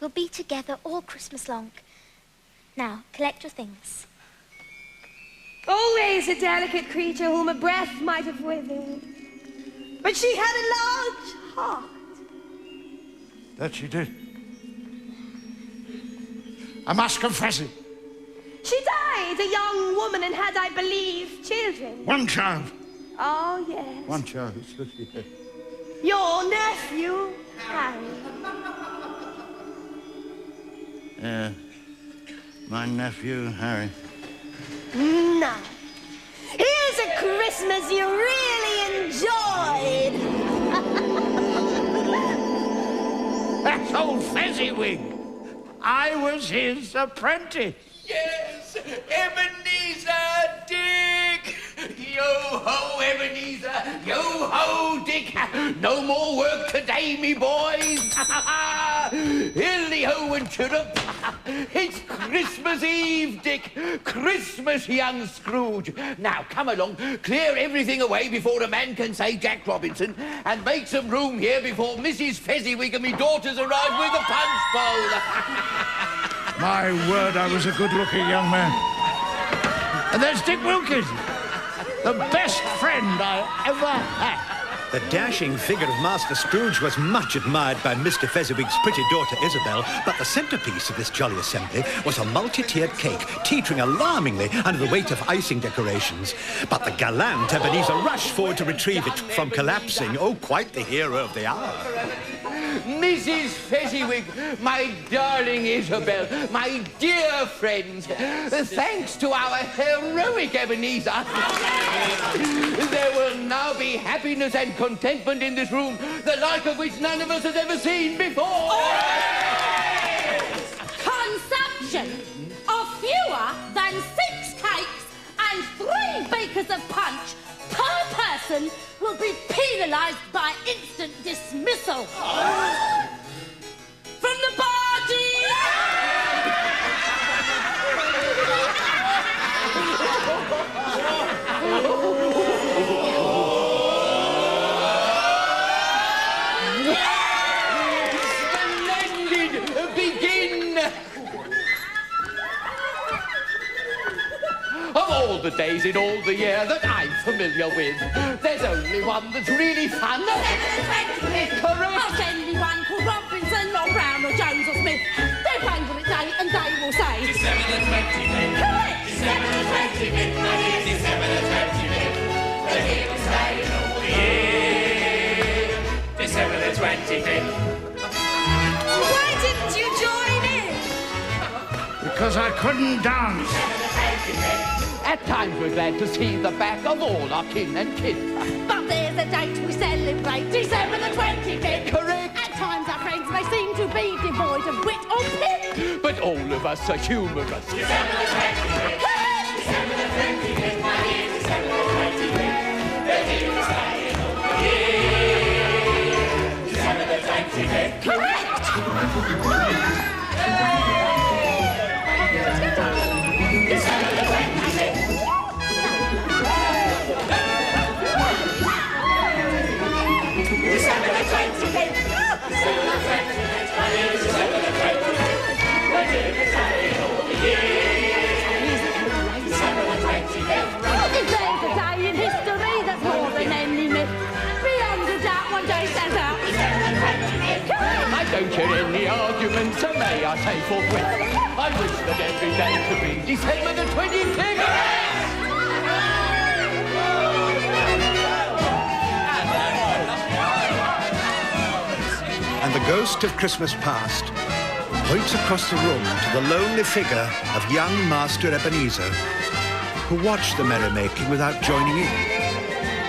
We'll be together all Christmas long. Now, collect your things. Always a delicate creature whom a breath might have withered. But she had a large heart. That she did. I must confess it. She died a young woman and had, I believe, children. One child. Oh, yes. One child. Your nephew, Harry. Yeah. My nephew, Harry. Now, here's a Christmas you really enjoyed. That's old Fezziwig. I was his apprentice. Yes, Ebenezer Dick! Yo-ho, Ebenezer! Yo-ho, Dick! No more work today, me boys! Hilly-ho and chirrup! It's Christmas Eve, Dick! Christmas, young Scrooge! Now, come along, clear everything away before a man can say Jack Robinson, and make some room here before Mrs. Fezziwig and me daughters arrive with the punch bowl! My word, I was a good-looking young man. And there's Dick Wilkins, the best friend I ever had. The dashing figure of Master Scrooge was much admired by Mr. Fezziwig's pretty daughter Isabel, but the centrepiece of this jolly assembly was a multi-tiered cake, teetering alarmingly under the weight of icing decorations. But the gallant Ebenezer rushed forward to retrieve it from collapsing. Oh, quite the hero of the hour. Mrs. Fezziwig, my darling Isabel, my dear friends, thanks to our heroic Ebenezer, there will now be happiness and contentment in this room, the like of which none of us has ever seen before. Consumption of fewer than 6 cakes and 3 beakers of punch per person will be penalised by instant dismissal. From the party! Splendid! Begin! Of all the days in all the year that I'm familiar with, there's only one that's really fun. Correct. Ask anyone called Robinson or Brown or Jones or Smith. Their favourite day and they will say December the 25th. Correct. December the 25th, my dear. December the 25th. The here will stay all the year. December the 25th. Why didn't you join in? Because I couldn't dance. At times we're glad to see the back of all our kin and kin. But there's a date we celebrate, December the 25th. Correct. At times our friends may seem to be devoid of wit or pip. But all of us are humorous. December the 25th. December the 25th, my dear. December the 25th. The here will stay all the year. December the 25th. Correct! December the 25th. December the 25th. December the 25th, my dear. December the 25th. The here will stay all the year. December the 25th. If there's a day in history that's more than any myth, beyond a doubt one day stands out. December the 25th. I don't hear any arguments, so may I say forthwith, I wish that every day could be December the 25th. And the ghost of Christmas past points across the room to the lonely figure of young Master Ebenezer, who watched the merrymaking without joining in.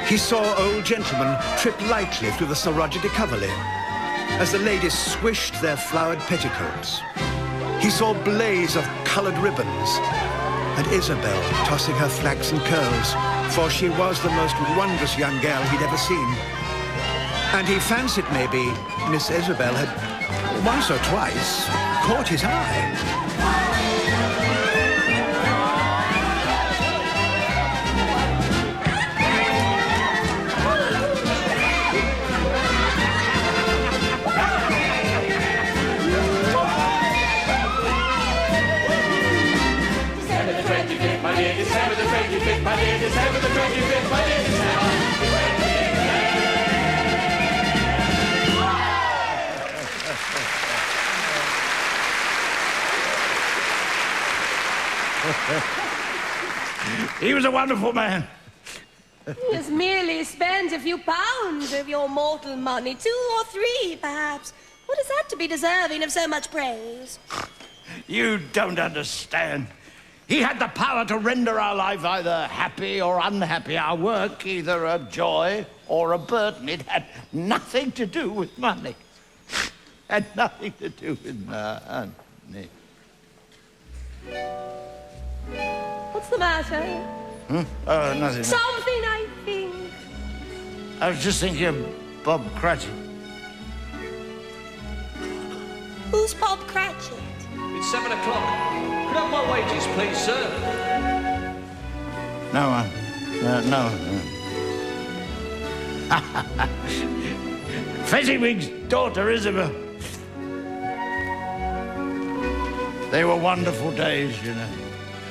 He saw old gentlemen trip lightly through the Sir Roger de Coverley as the ladies swished their flowered petticoats. He saw blaze of coloured ribbons and Isabel tossing her flaxen curls, for she was the most wondrous young girl he'd ever seen. And he fancied maybe Miss Isabel had once or twice caught his eye. December the 25th, my dear. December the 25th, my dear. December the 25th, my dear. He was a wonderful man. He has merely spent a few pounds of your mortal money, 2 or 3, perhaps. What is that to be deserving of so much praise? You don't understand. He had the power to render our life either happy or unhappy, our work either a joy or a burden. It had nothing to do with money. Had nothing to do with money. What's the matter? Oh, nothing. Something, I think. I was just thinking of Bob Cratchit. Who's Bob Cratchit? It's 7 o'clock. Could I have my wages, please, sir? No, no. Fezziwig's daughter, Isabel. They were wonderful days, you know.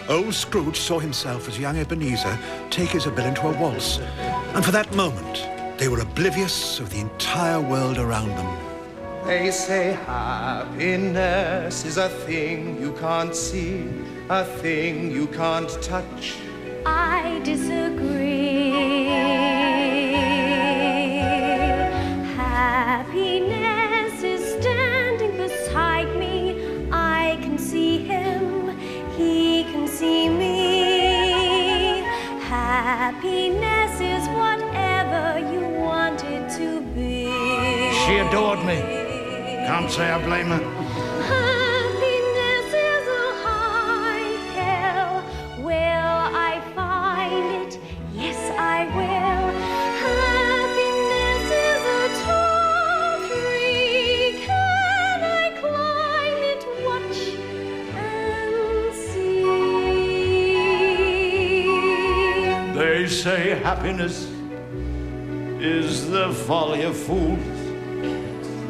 Old Scrooge saw himself as young Ebenezer take Isabel into a waltz, and for that moment, they were oblivious of the entire world around them. They say happiness is a thing you can't see, a thing you can't touch. I disagree. Happiness She adored me. Can't say I blame her. Happiness is a high hill. Will I find it? Yes, I will. Happiness is a tall tree. Can I climb it? Watch and see. They say happiness is the folly of fools.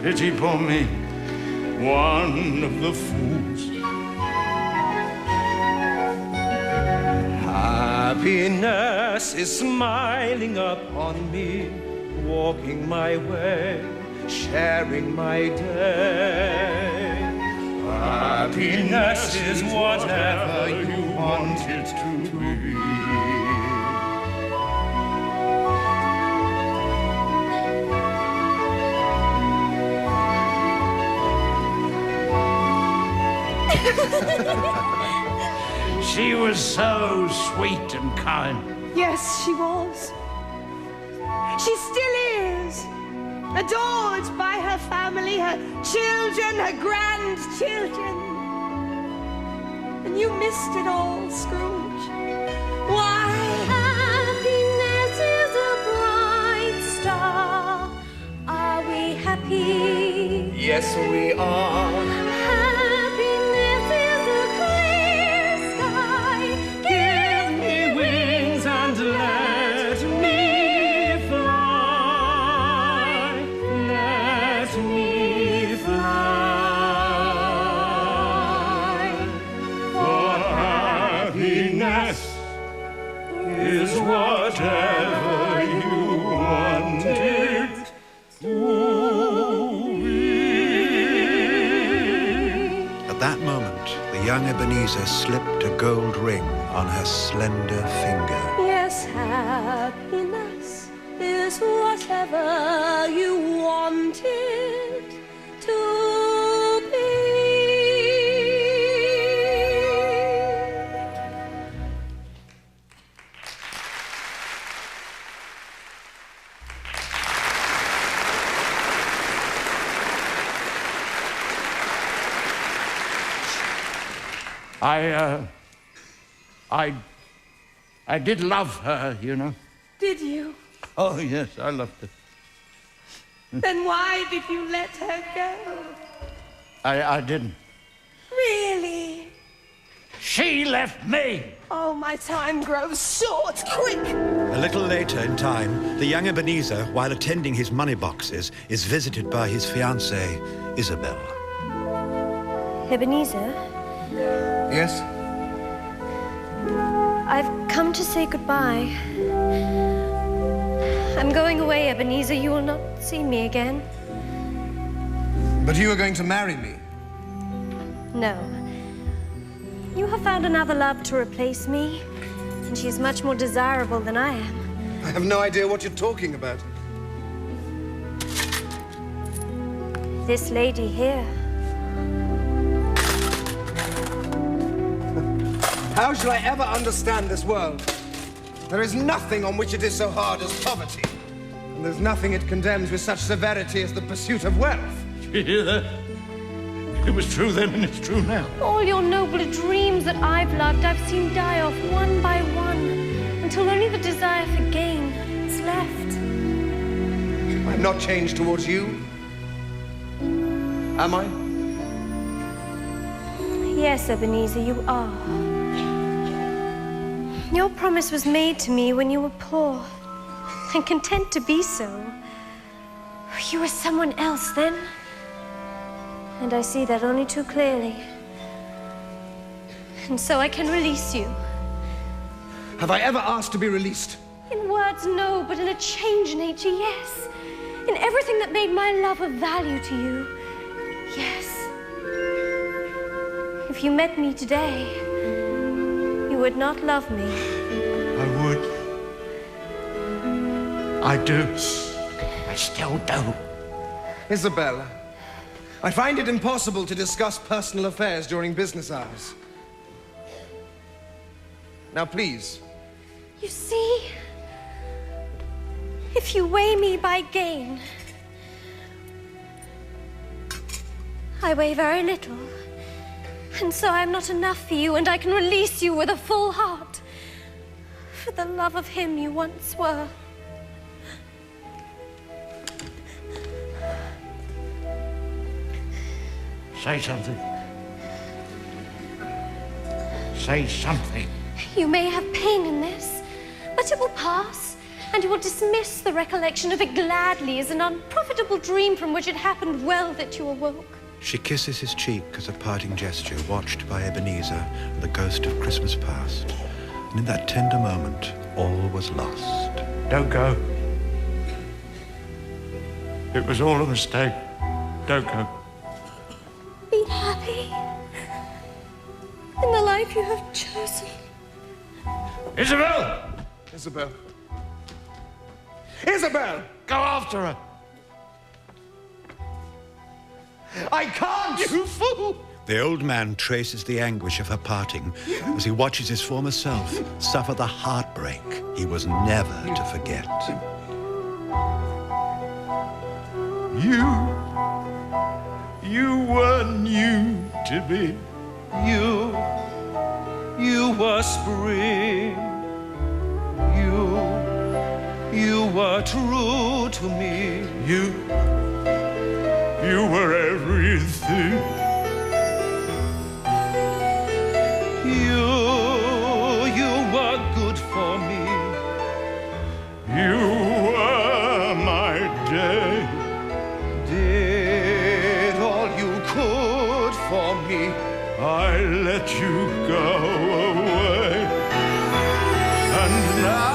Pity poor me, one of the fools. Happiness is smiling upon me, walking my way, sharing my day. Happiness is whatever you want it to be. She was so sweet and kind. Yes, she was. She still is. Adored by her family, her children, her grandchildren. And you missed it all, Scrooge. Why? Happiness is a bright star. Are we happy? Yes, we are. Happiness is a clear sky. Give me wings and let me fly. Let me fly. For happiness is whatever you want it to be. At that moment, the young Ebenezer slipped a gold ring on her slender finger. Yes, happiness is whatever you want it to be. I did love her, you know. Did you? Oh, yes, I loved her. Then why did you let her go? I didn't. Really? She left me. Oh, my time grows short. Quick! A little later in time, the young Ebenezer, while attending his money boxes, is visited by his fiancée, Isabel. Ebenezer, Yes? I've come to say goodbye. I'm going away, Ebenezer. You will not see me again. But you are going to marry me. No. You have found another love to replace me, and she is much more desirable than I am. I have no idea what you're talking about. This lady here. How shall I ever understand this world? There is nothing on which it is so hard as poverty. And there's nothing it condemns with such severity as the pursuit of wealth. You hear that? It was true then and it's true now. All your nobler dreams that I've loved, I've seen die off one by one, until only the desire for gain is left. I'm not changed towards you. Am I? Yes, Ebenezer, you are. Your promise was made to me when you were poor, and content to be so. You were someone else then, and I see that only too clearly. And so I can release you. Have I ever asked to be released? In words, no, but in a changed nature, yes. In everything that made my love of value to you, yes. If you met me today, you would not love me. I would. I do. I still do. Isabella, I find it impossible to discuss personal affairs during business hours. Now, please. You see, if you weigh me by gain, I weigh very little, and so I am not enough for you, and I can release you with a full heart for the love of him you once were. Say something. Say something. You may have pain in this, but it will pass, and you will dismiss the recollection of it gladly as an unprofitable dream from which it happened well that you awoke. She kisses his cheek as a parting gesture, watched by Ebenezer and the ghost of Christmas past. And in that tender moment, all was lost. Don't go. It was all a mistake. Don't go. Be happy in the life you have chosen. Isabel! Isabel. Isabel! Go after her. I can't! You fool! The old man traces the anguish of her parting as he watches his former self suffer the heartbreak he was never to forget. You were new to me. You were spring. You were true to me. You were everything. You were good for me. You were my day. Did all you could for me. I let you go away. And now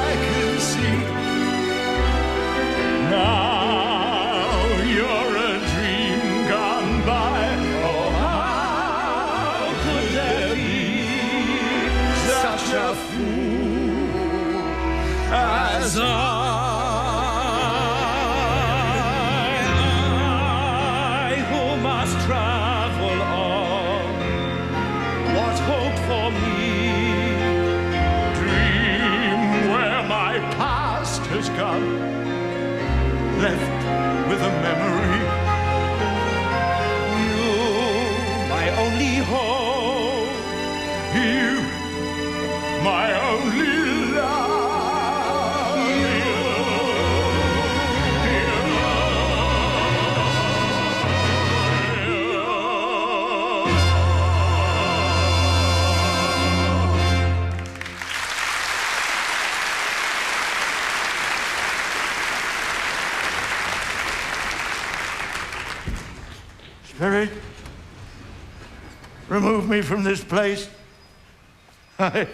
I can see. Now you're a dream gone by. Oh, how could there be such a fool as I who must travel on? What hope for me? Dream where my past has gone, left with a memory. You, my only hope. You, my only love. Spirit, remove me from this place. I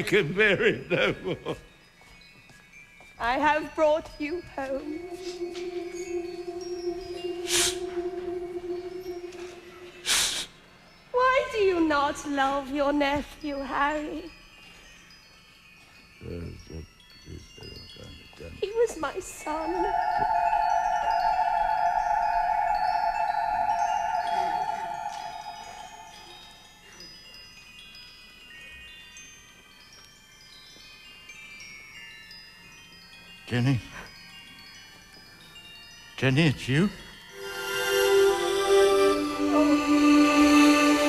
can bear it no more. I have brought you home. Why do you not love your nephew, Harry? He was my son. Jenny, it's you?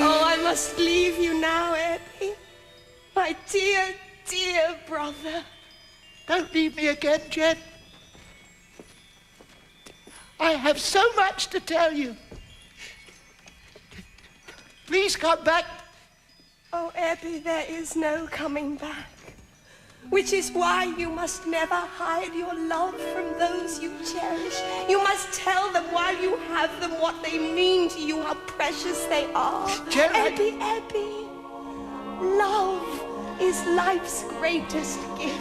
Oh, I must leave you now, Eppie. My dear, dear brother. Don't leave me again, Jen. I have so much to tell you. Please come back. Oh, Eppie, there is no coming back. Which is why you must never hide your love from those you cherish. You must tell them while you have them what they mean to you, how precious they are. Eppie, Eppie, love is life's greatest gift.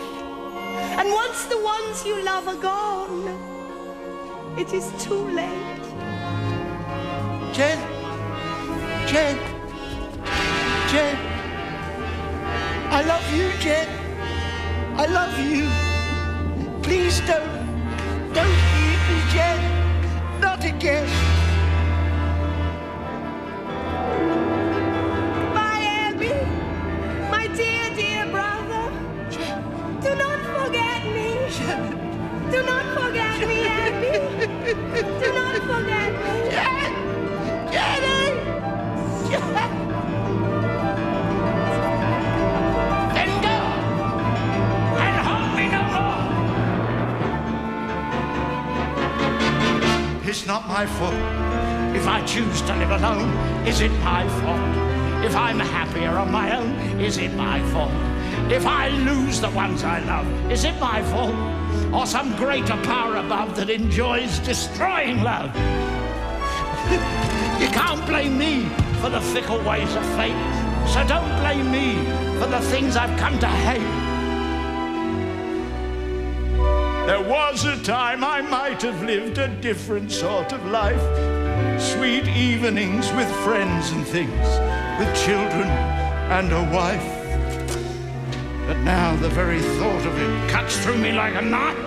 And once the ones you love are gone, it is too late. Jen, I love you, Jen. I love you. Please don't leave me, Jen. Not again. Bye, Eppie. My dear, dear brother. Do not forget me. Do not forget me, Eppie. Do not forget me. this not my fault? If I choose to live alone, is it my fault? If I'm happier on my own, is it my fault? If I lose the ones I love, is it my fault? Or some greater power above that enjoys destroying love? You can't blame me for the fickle ways of fate, so don't blame me for the things I've come to hate. There was a time I might have lived a different sort of life. Sweet evenings with friends and things, with children and a wife. But now the very thought of it cuts through me like a knife.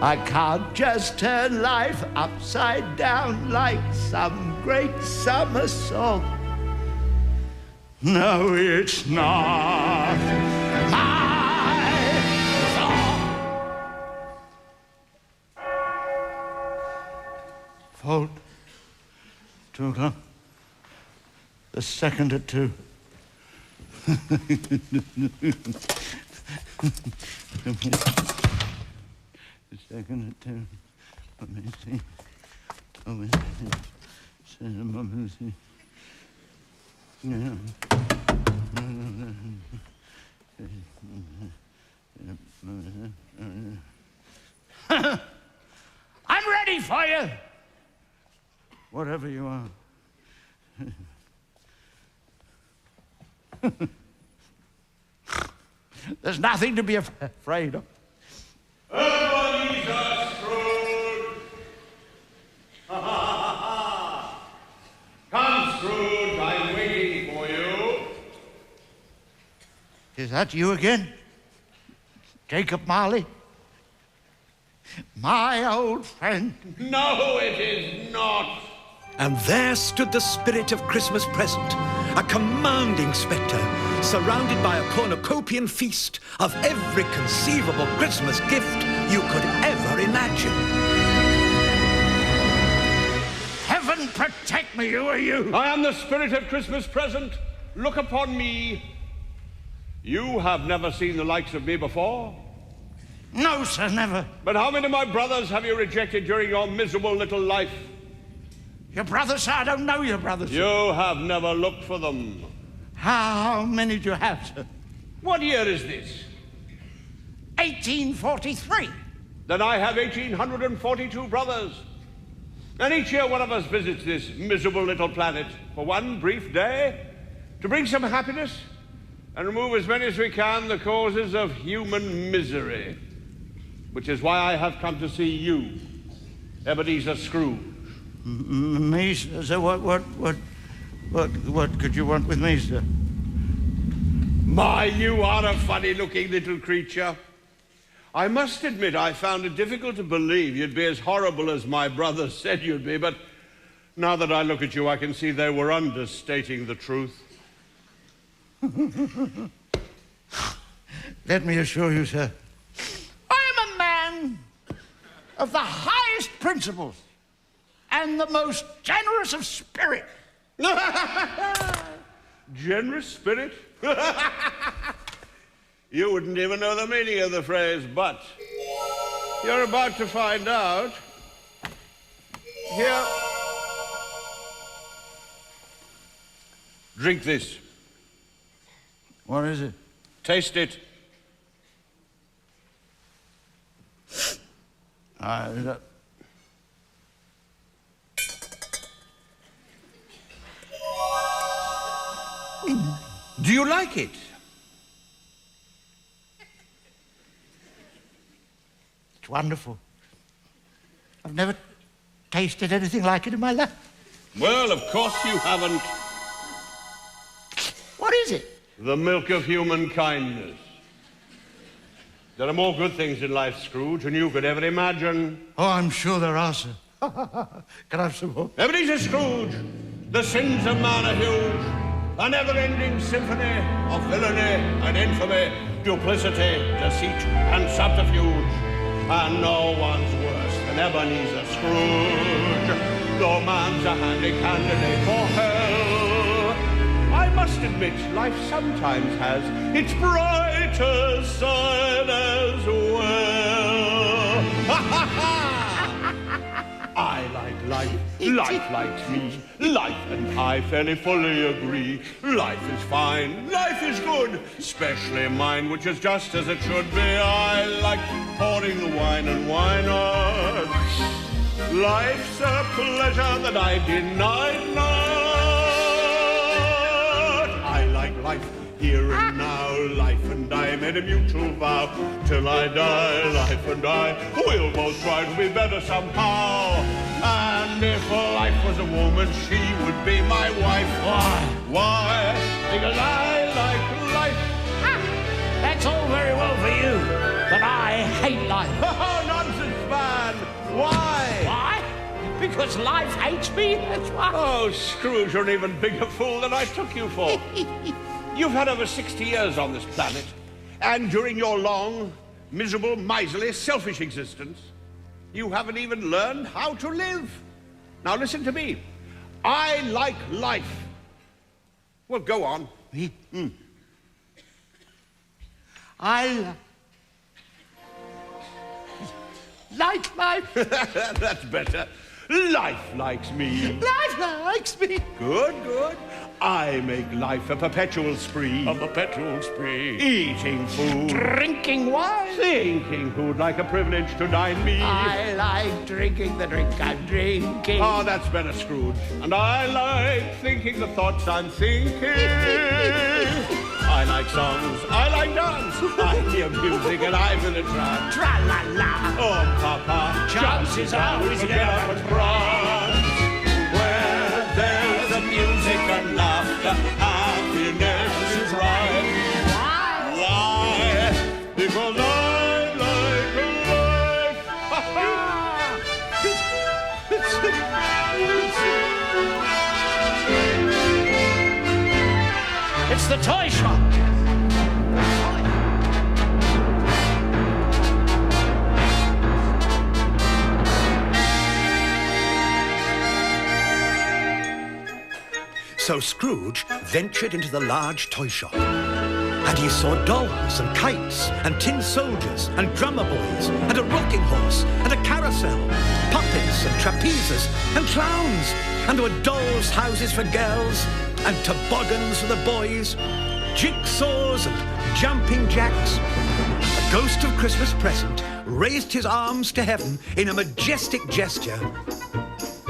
I can't just turn life upside down like some great summer song. No, it's not my fault. 2 o'clock. The second at 2. The second at 2. Let me see. Oh, let me see. Yeah. I'm ready for you. Whatever you are. There's nothing to be afraid of. Ebenezer Scrooge! Ha ha ha ha! Come, Scrooge, I'm waiting for you. Is that you again? Jacob Marley? My old friend? No, it is not. And there stood the spirit of Christmas present, a commanding spectre, surrounded by a cornucopian feast of every conceivable Christmas gift you could ever imagine. Heaven protect me, who are you? I am the spirit of Christmas present. Look upon me. You have never seen the likes of me before? No, sir, never. But how many of my brothers have you rejected during your miserable little life? Your brothers, sir? I don't know your brothers. You have never looked for them. How many do you have, sir? What year is this? 1843. Then I have 1,842 brothers. And each year one of us visits this miserable little planet for one brief day to bring some happiness and remove as many as we can the causes of human misery. Which is why I have come to see you, Ebenezer Scrooge. Me, sir? What could you want with me, sir? My, you are a funny-looking little creature. I must admit I found it difficult to believe you'd be as horrible as my brother said you'd be, but now that I look at you, I can see they were understating the truth. Let me assure you, sir, I'm a man of the highest principles and the most generous of spirit. Generous spirit? You wouldn't even know the meaning of the phrase, but you're about to find out. Here. Drink this. What is it? Taste it. Do you like it? It's wonderful. I've never tasted anything like it in my life. Well, of course you haven't. What is it? The milk of human kindness. There are more good things in life, Scrooge, than you could ever imagine. Oh, I'm sure there are, sir. Can I have some more? Ebenezer Scrooge, the sins of man are huge. A never-ending symphony of villainy and infamy, duplicity, deceit, and subterfuge. And no one's worse than Ebenezer Scrooge, though man's a handy candidate for hell. I must admit, life sometimes has its brighter side as well. Life likes me, life and I fairly fully agree. Life is fine, life is good, especially mine, which is just as it should be. I like pouring the wine and winers. Life's a pleasure that I deny not. I like life here and now, life and I made a mutual vow. Till I die, life and I will both try to be better somehow. And if life was a woman, she would be my wife. Why? Why? Because I like life. That's all very well for you, but I hate life. Oh, nonsense, man! Why? Why? Because life hates me, that's why. Oh, Scrooge, you're an even bigger fool than I took you for. You've had over 60 years on this planet, and during your long, miserable, miserly, selfish existence, you haven't even learned how to live. Now listen to me. I like life. Well, go on. I like life. That's better. Life likes me. Life likes me. Good, good. I make life a perpetual spree. A perpetual spree. Eating food. Drinking wine. Thinking who'd like a privilege to dine me. I like drinking the drink I'm drinking. Oh, that's better, Scrooge. And I like thinking the thoughts I'm thinking. I like songs, I like dance. I hear music and I'm in a trance. Tra-la-la. Oh, Papa, chances are we get up and prance. Where there's a music and laughter, happiness is right. Why? Because I like life. It's the toy shop. So Scrooge ventured into the large toy shop, and he saw dolls and kites and tin soldiers and drummer boys and a rocking horse and a carousel, puppets and trapezes and clowns, and there were dolls' houses for girls and toboggans for the boys, jigsaws and jumping jacks. A ghost of Christmas present raised his arms to heaven in a majestic gesture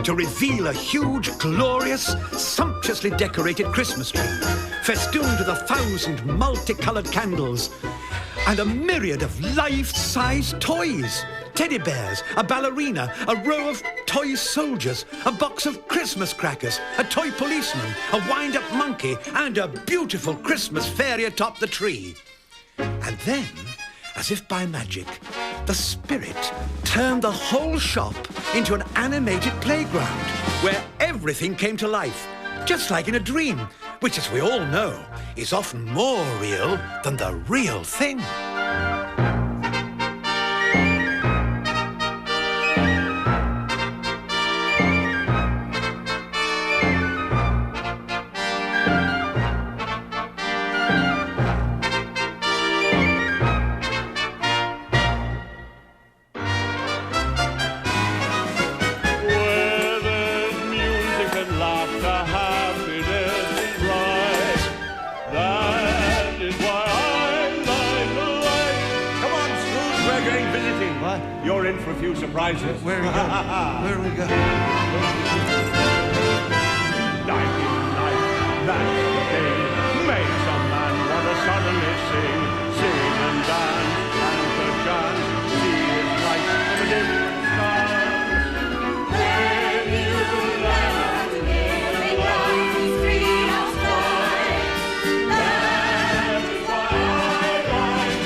to reveal a huge, glorious, sumptuously decorated Christmas tree, festooned with 1,000 multicolored candles, and a myriad of life-size toys. Teddy bears, a ballerina, a row of toy soldiers, a box of Christmas crackers, a toy policeman, a wind-up monkey, and a beautiful Christmas fairy atop the tree. And then, as if by magic, the spirit turned the whole shop into an animated playground where everything came to life, just like in a dream, which, as we all know, is often more real than the real thing. Surprises. Where are we going? Where are we going? Life is life, that's the thing. Makes a man want to suddenly sing and dance, and perchance see his life from a different stance. When you learn to live in God's free outside, that is why I like life.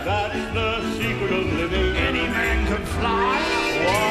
That's the secret of living. Any man can fly. Why?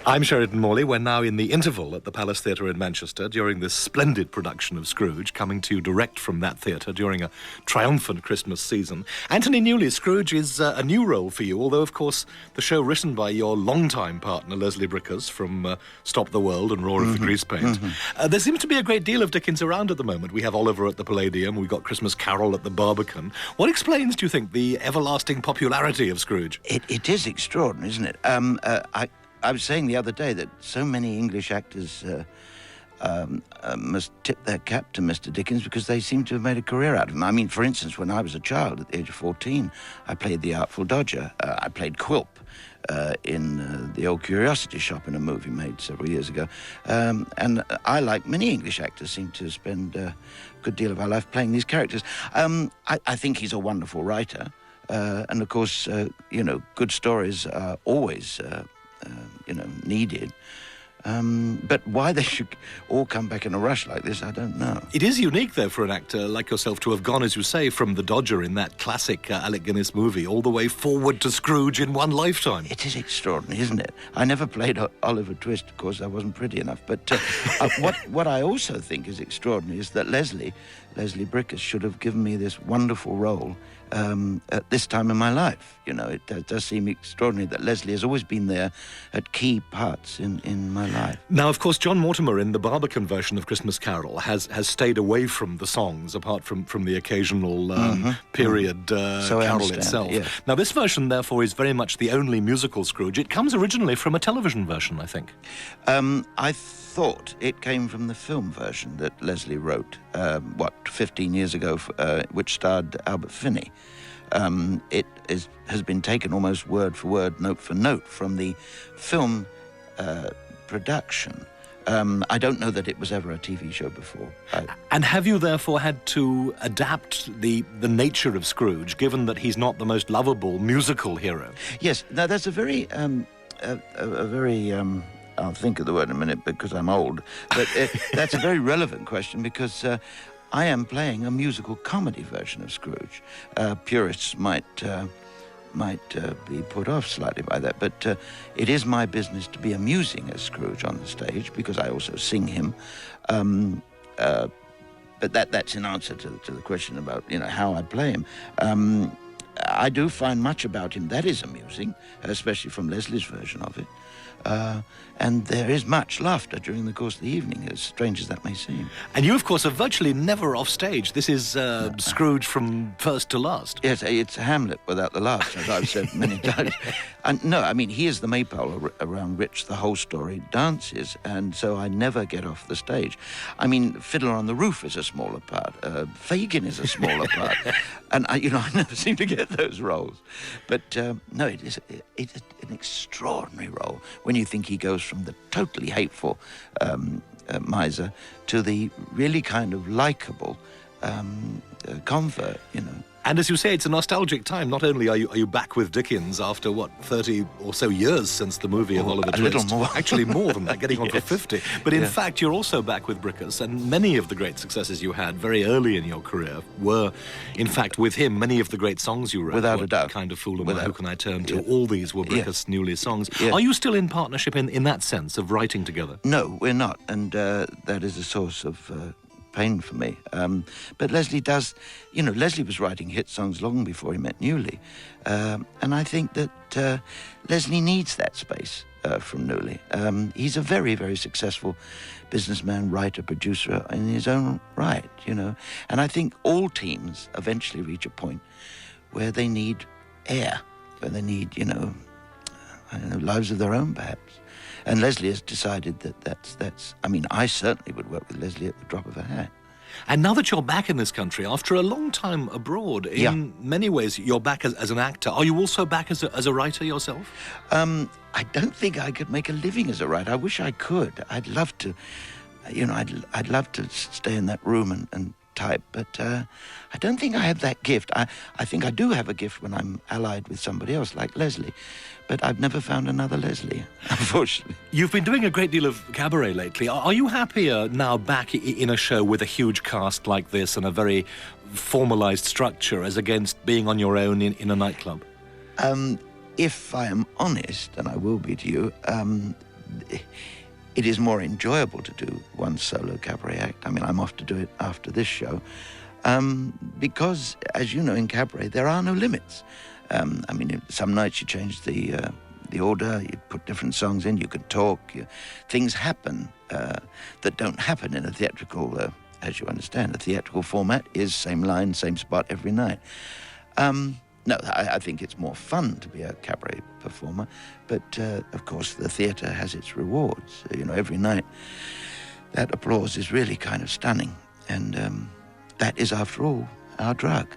I'm Sheridan Morley. We're now in the interval at the Palace Theatre in Manchester during this splendid production of Scrooge, coming to you direct from that theatre during a triumphant Christmas season. Anthony Newley, Scrooge is a new role for you, although, of course, the show written by your longtime partner, Leslie Bricusse, from Stop the World and Roar of the Grease Paint. There seems to be a great deal of Dickens around at the moment. We have Oliver at the Palladium, we've got Christmas Carol at the Barbican. What explains, do you think, the everlasting popularity of Scrooge? It is extraordinary, isn't it? I was saying the other day that so many English actors must tip their cap to Mr. Dickens because they seem to have made a career out of him. I mean, for instance, when I was a child, at the age of 14, I played the Artful Dodger. I played Quilp in the Old Curiosity Shop in a movie made several years ago. And I, like many English actors, seem to spend a good deal of our life playing these characters. I think he's a wonderful writer. And, of course, good stories are always... needed. But why they should all come back in a rush like this, I don't know. It is unique, though, for an actor like yourself to have gone, as you say, from the Dodger in that classic Alec Guinness movie all the way forward to Scrooge in one lifetime. It is extraordinary, isn't it? I never played Oliver Twist, of course, I wasn't pretty enough. But what I also think is extraordinary is that Leslie Bricusse should have given me this wonderful role at this time in my life. It does seem extraordinary that Leslie has always been there at key parts in my life. Now, of course, John Mortimer in the Barbican version of Christmas Carol has stayed away from the songs, apart from the occasional period carol itself. Yeah. Now, this version, therefore, is very much the only musical Scrooge. It comes originally from a television version, I think. I thought it came from the film version that Leslie wrote, 15 years ago, which starred Albert Finney. It has been taken almost word for word, note for note, from the film production. I don't know that it was ever a TV show before. And have you therefore had to adapt the nature of Scrooge, given that he's not the most lovable musical hero? Yes. Now, that's a very... I'll think of the word in a minute because I'm old, but that's a very relevant question because I am playing a musical comedy version of Scrooge. Purists might be put off slightly by that, but it is my business to be amusing as Scrooge on the stage because I also sing him. But that's in answer to the question about how I play him. I do find much about him that is amusing, especially from Leslie's version of it. And there is much laughter during the course of the evening, as strange as that may seem. And you, of course, are virtually never off stage. This is Scrooge from first to last. Yes, it's Hamlet without the laughs, as I've said many times. And no, I mean, he is the maypole around which the whole story dances, and so I never get off the stage. I mean, Fiddler on the Roof is a smaller part. Fagin is a smaller part. And, I never seem to get those roles. But, no, it's an extraordinary role when you think he goes from the totally hateful miser to the really kind of likeable convert, And as you say, it's a nostalgic time. Not only are you back with Dickens after, 30 or so years since the movie of Oliver Twist. A little more. Actually, more than that, getting on for 50. But in Yeah. fact, you're also back with Bricusse, and many of the great successes you had very early in your career were, in fact, with him. Many of the great songs you wrote. Without a doubt. Kind of Fool Am I, Without- Who Can I Turn To? Yeah. All these were Yeah. Bricusse Newley songs. Yeah. Are you still in partnership in that sense of writing together? No, we're not, and that is a source of pain for me. But Leslie does, Leslie was writing hit songs long before he met Newley, and I think that Leslie needs that space from Newley. He's a very, very successful businessman, writer, producer in his own right, and I think all teams eventually reach a point where they need air, where they need, lives of their own, perhaps. And Leslie has decided that that's... I mean, I certainly would work with Leslie at the drop of a hat. And now that you're back in this country, after a long time abroad, in many ways, you're back as an actor. Are you also back as a writer yourself? I don't think I could make a living as a writer. I wish I could. I'd love to, I'd love to stay in that room and type, but I don't think I have that gift. I think I do have a gift when I'm allied with somebody else, like Leslie, but I've never found another Leslie, unfortunately. You've been doing a great deal of cabaret lately. Are you happier now back in a show with a huge cast like this and a very formalised structure as against being on your own in a nightclub? If I am honest, and I will be to you, it is more enjoyable to do one solo cabaret act. I mean, I'm off to do it after this show. Because, as you know, in cabaret, there are no limits. I mean, some nights you change the order, you put different songs in, you can talk, things happen that don't happen in a theatrical, as you understand. A theatrical format is same line, same spot every night. No, I think it's more fun to be a cabaret performer, but of course the theatre has its rewards. You know, every night that applause is really kind of stunning, and that is, after all, our drug.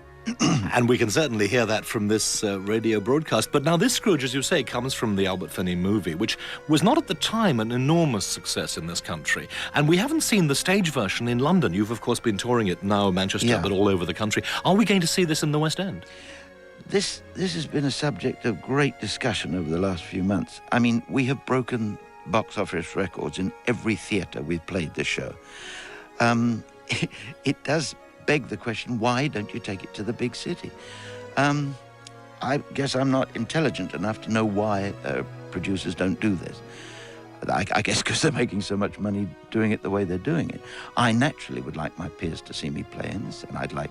And we can certainly hear that from this radio broadcast. But now this Scrooge, as you say, comes from the Albert Finney movie, which was not at the time an enormous success in this country. And we haven't seen the stage version in London. You've, of course, been touring it now, Manchester, but all over the country. Are we going to see this in the West End? This has been a subject of great discussion over the last few months. I mean, we have broken box office records in every theatre we've played this show. It does beg the question, why don't you take it to the big city? I guess I'm not intelligent enough to know why producers don't do this. I guess because they're making so much money doing it the way they're doing it. I naturally would like my peers to see me play in this, and I'd like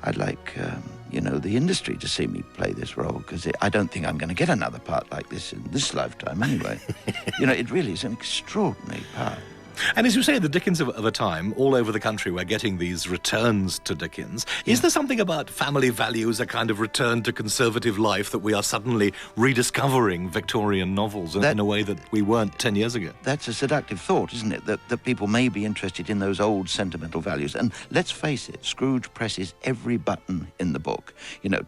the industry to see me play this role, because I don't think I'm going to get another part like this in this lifetime anyway. It really is an extraordinary part. And as you say, the Dickens of a time, all over the country, we're getting these returns to Dickens. Is there something about family values, a kind of return to conservative life, that we are suddenly rediscovering Victorian novels in a way that we weren't 10 years ago? That's a seductive thought, isn't it? That people may be interested in those old sentimental values. And let's face it, Scrooge presses every button in the book.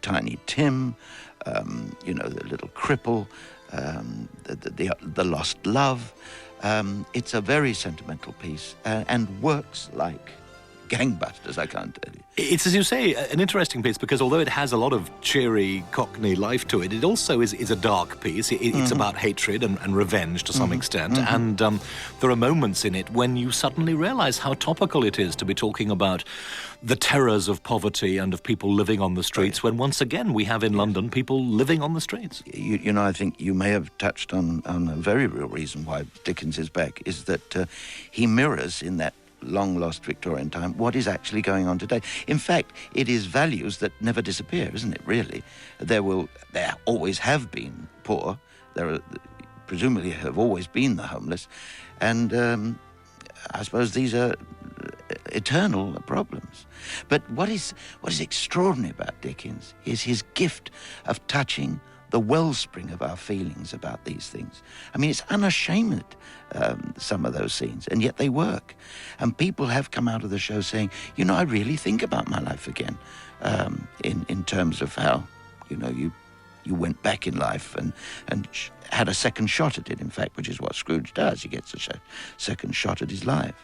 Tiny Tim, the little cripple, the lost love. It's a very sentimental piece and works like gangbusters, I can't tell you. It's, as you say, an interesting piece, because although it has a lot of cheery Cockney life to it, it also is a dark piece. It's about hatred and revenge to some extent, and there are moments in it when you suddenly realise how topical it is to be talking about the terrors of poverty and of people living on the streets, when once again we have in London people living on the streets. I think you may have touched on a very real reason why Dickens is back, is that he mirrors in that long-lost Victorian time what is actually going on today. In fact, it is values that never disappear, isn't it, really? There always have been poor. There presumably have always been the homeless. And I suppose these are eternal problems. But what is extraordinary about Dickens is his gift of touching the wellspring of our feelings about these things. I mean, it's unashamed, some of those scenes, and yet they work. And people have come out of the show saying, I really think about my life again, in terms of how, you went back in life and had a second shot at it, in fact, which is what Scrooge does. He gets a second shot at his life.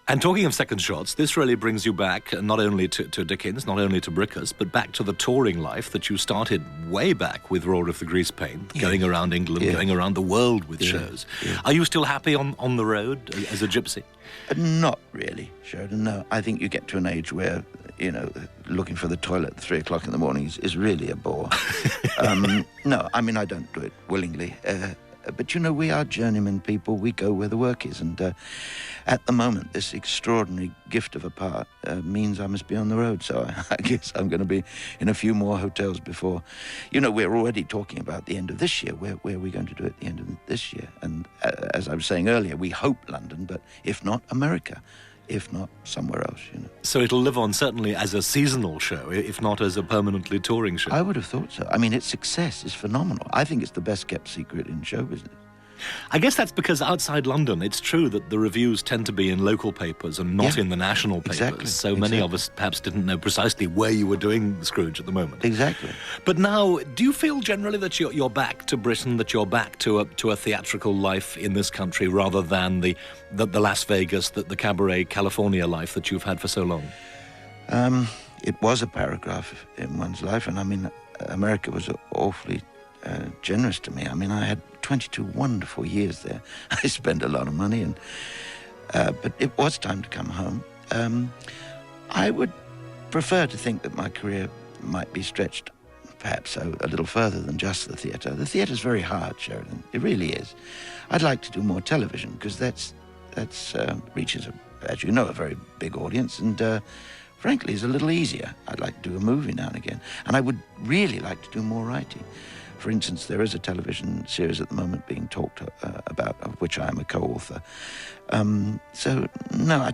And talking of second shots, this really brings you back not only to Dickens, not only to Brickers, but back to the touring life that you started way back with Roar of the Greasepaint, going around England, going around the world with shows. Are you still happy on the road as a gypsy? Not really, Sheridan, no. I think you get to an age where, looking for the toilet at 3 o'clock in the morning is really a bore. No, I mean, I don't do it willingly. But, we are journeyman people. We go where the work is. And at the moment, this extraordinary gift of a part means I must be on the road. So I guess I'm going to be in a few more hotels before. We're already talking about the end of this year. Where are we going to do it at the end of this year? And as I was saying earlier, we hope London, but if not, America. If not, somewhere else, So it'll live on certainly as a seasonal show, if not as a permanently touring show. I would have thought so. I mean, its success is phenomenal. I think it's the best-kept secret in show business. I guess that's because outside London, it's true that the reviews tend to be in local papers and not in the national papers. Exactly. So many of us perhaps didn't know precisely where you were doing Scrooge at the moment. Exactly. But now, do you feel generally that you're back to Britain, that you're back to a theatrical life in this country rather than the Las Vegas, the cabaret California life that you've had for so long? It was a paragraph in one's life, and I mean, America was awfully generous to me. I mean, I had 22 wonderful years there. I spent a lot of money, but it was time to come home. I would prefer to think that my career might be stretched perhaps a little further than just the theatre. The theatre's very hard, Sheridan. It really is. I'd like to do more television, because that's reaches, as you know, a very big audience, and frankly, is a little easier. I'd like to do a movie now and again, and I would really like to do more writing. For instance, there is a television series at the moment being talked about, of which I am a co-author. So, no,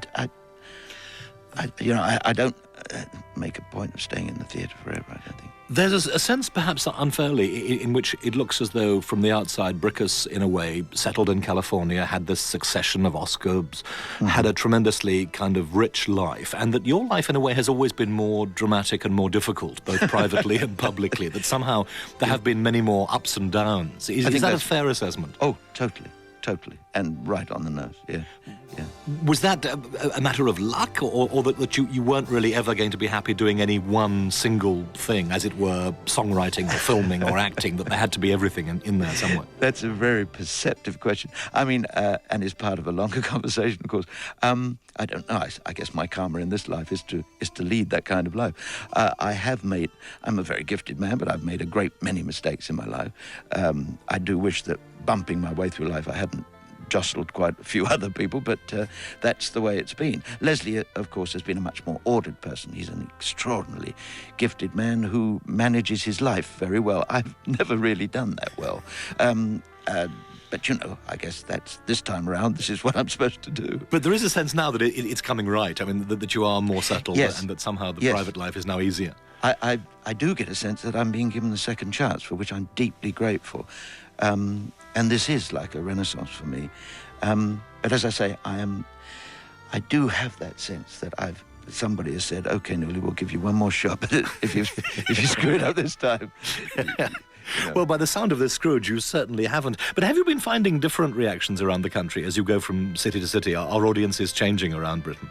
I don't make a point of staying in the theatre forever, I don't think. There's a sense, perhaps unfairly, in which it looks as though, from the outside, Brickus, in a way, settled in California, had this succession of Oscars, had a tremendously kind of rich life, and that your life, in a way, has always been more dramatic and more difficult, both privately and publicly, that somehow there have been many more ups and downs. Is that a fair assessment? Oh, totally. And right on the nose, yeah. Was that a matter of luck, or that you weren't really ever going to be happy doing any one single thing, as it were, songwriting or filming or acting, that there had to be everything in there somewhere? That's a very perceptive question. I mean, and is part of a longer conversation, of course. I don't know. I guess my karma in this life is to lead that kind of life. I'm a very gifted man, but I've made a great many mistakes in my life. I do wish that bumping my way through life, I hadn't jostled quite a few other people, but that's the way it's been. Leslie, of course, has been a much more ordered person. He's an extraordinarily gifted man who manages his life very well. I've never really done that well. But, I guess that's, this time around, this is what I'm supposed to do. But there is a sense now that it's coming right. I mean, that you are more settled, yes. And that somehow the private life is now easier. I do get a sense that I'm being given the second chance, for which I'm deeply grateful. And this is like a renaissance for me. But as I say, I do have that sense that somebody has said, OK, Newley, we'll give you one more shot, but if you screw it up this time. Well, by the sound of this, Scrooge, you certainly haven't. But have you been finding different reactions around the country as you go from city to city? Are audiences changing around Britain?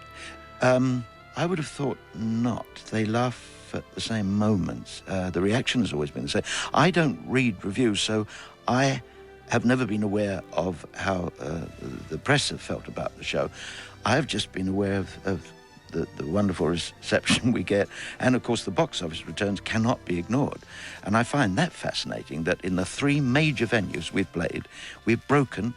I would have thought not. They laugh at the same moments. The reaction has always been the same. I don't read reviews, so I have never been aware of how the press have felt about the show. I've just been aware of the wonderful reception we get, and of course the box office returns cannot be ignored. And I find that fascinating, that in the 3 major venues we've played, we've broken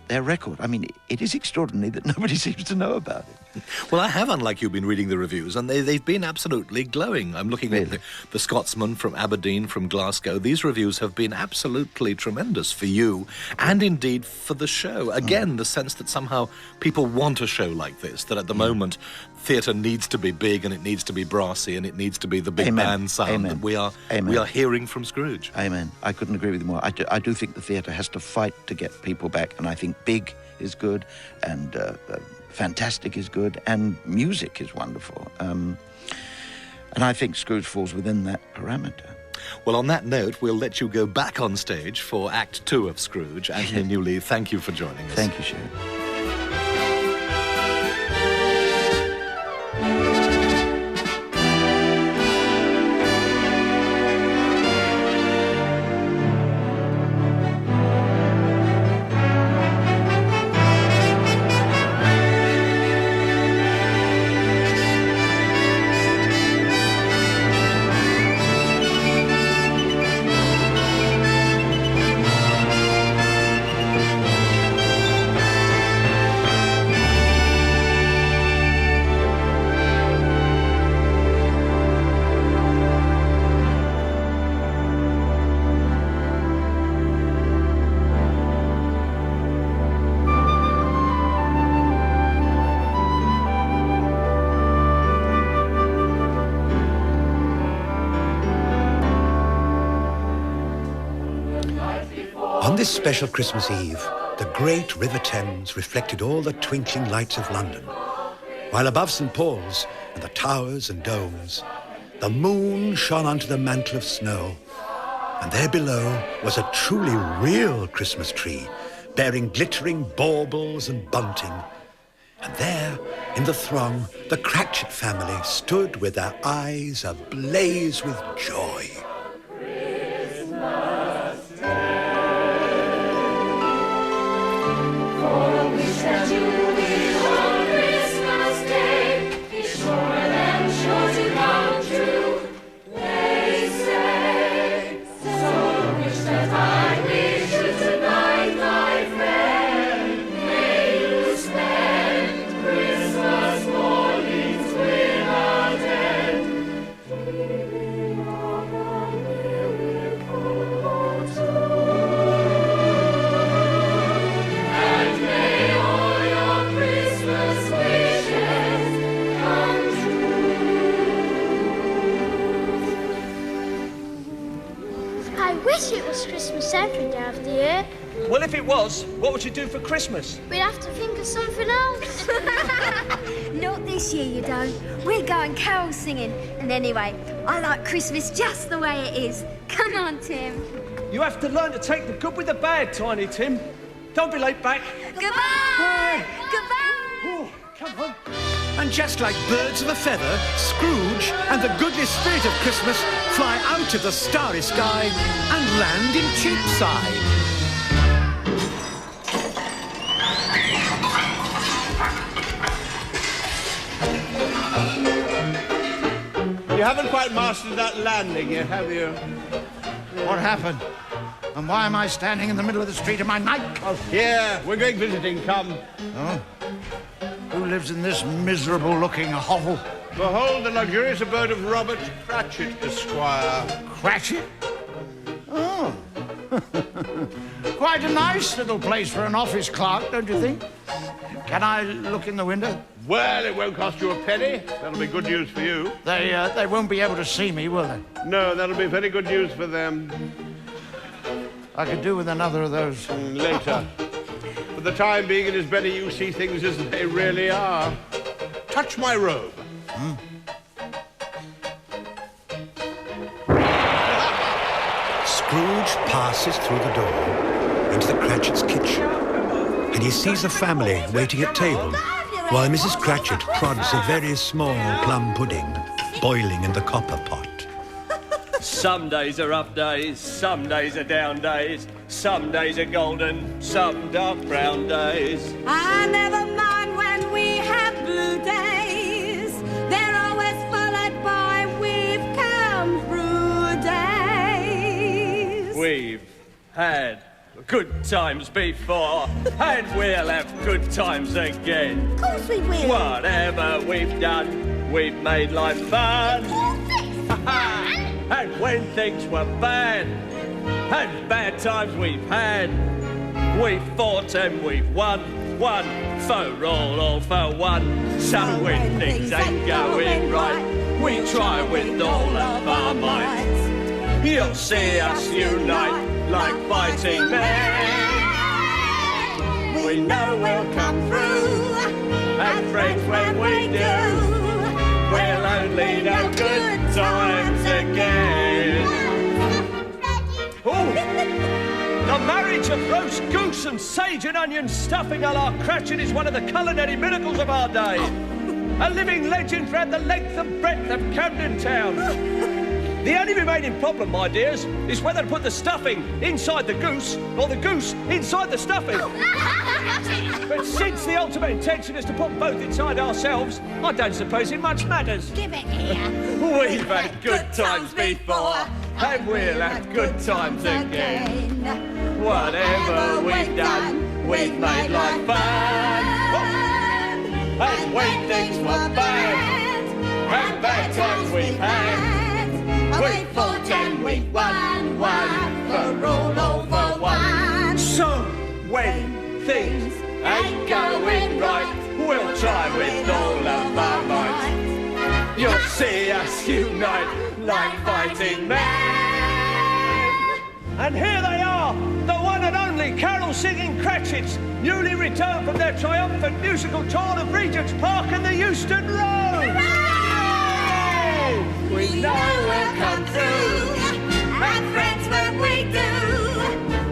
their record. I mean, it is extraordinary that nobody seems to know about it. Well, I have, unlike you, been reading the reviews, and they've been absolutely glowing. I'm looking at the Scotsman from Aberdeen, from Glasgow. These reviews have been absolutely tremendous for you, and indeed for the show. Again, the sense that somehow people want a show like this, that at the moment theatre needs to be big, and it needs to be brassy, and it needs to be the big band sound that we are hearing from Scrooge. Amen. I couldn't agree with you more. I do think the theatre has to fight to get people back, and I think big is good, and fantastic is good, and music is wonderful. And I think Scrooge falls within that parameter. Well, on that note, we'll let you go back on stage for Act 2 of Scrooge. Anthony Newley, thank you for joining us. Thank you, Sharon. On this special Christmas Eve, the great River Thames reflected all the twinkling lights of London, while above St. Paul's and the towers and domes, the moon shone onto the mantle of snow, and there below was a truly real Christmas tree, bearing glittering baubles and bunting. And there, in the throng, the Cratchit family stood with their eyes ablaze with joy. Sure and sure to come true, they say. was, what would you do for Christmas? We'd have to think of something else. Not this year, you don't. We're going carol singing. And anyway, I like Christmas just the way it is. Come on, Tim. You have to learn to take the good with the bad, Tiny Tim. Don't be late back. Goodbye! Goodbye! Oh, come on. And just like birds of a feather, Scrooge and the goodly spirit of Christmas fly out of the starry sky and land in Cheapside. You haven't quite mastered that landing yet, have you? What happened? And why am I standing in the middle of the street in my nightclothes? Here, we're going visiting, come. Oh? Who lives in this miserable-looking hovel? Behold the luxurious abode of Robert Cratchit, Esquire. Cratchit? Oh. Quite a nice little place for an office clerk, don't you think? Can I look in the window? Well, it won't cost you a penny. That'll be good news for you. They won't be able to see me, will they? No, that'll be very good news for them. I could do with another of those. Later. For the time being, it is better you see things as they really are. Touch my robe. Scrooge passes through the door into the Cratchit's kitchen, and he sees a family waiting at table, while Mrs. Cratchit prods a very small plum pudding boiling in the copper pot. Some days are up days, some days are down days, some days are golden, some dark brown days. I never mind when we have blue days. They're always followed by we've come through days. We've had good times before, and we'll have good times again. Of course we will. Whatever we've done, we've made life fun. And when things were bad, and bad times we've had, we've fought and we've won. One for all for one. So when things ain't going right, we try with all of our might. You'll see us unite like fighting men. We know we'll come through, and friends when we do, we'll only know good times again. Oh, the marriage of roast goose and sage and onion stuffing a la Cratchit is one of the culinary miracles of our day. A living legend throughout the length and breadth of Camden Town. The only remaining problem, my dears, is whether to put the stuffing inside the goose or the goose inside the stuffing. But since the ultimate intention is to put both inside ourselves, I don't suppose it much matters. Give it here. We've had good times before, and we'll have good times again. Whatever we've done, we've made life fun. And when things were bad, and bad times we've had, we fought and we won, one for all for one. So when things ain't going right, we'll try with all of our might. You'll see us unite like fighting men. And here they are, the one and only carol-singing Cratchits, newly returned from their triumphant musical tour of Regent's Park and the Euston Road. We know we'll come through, and friends when we do,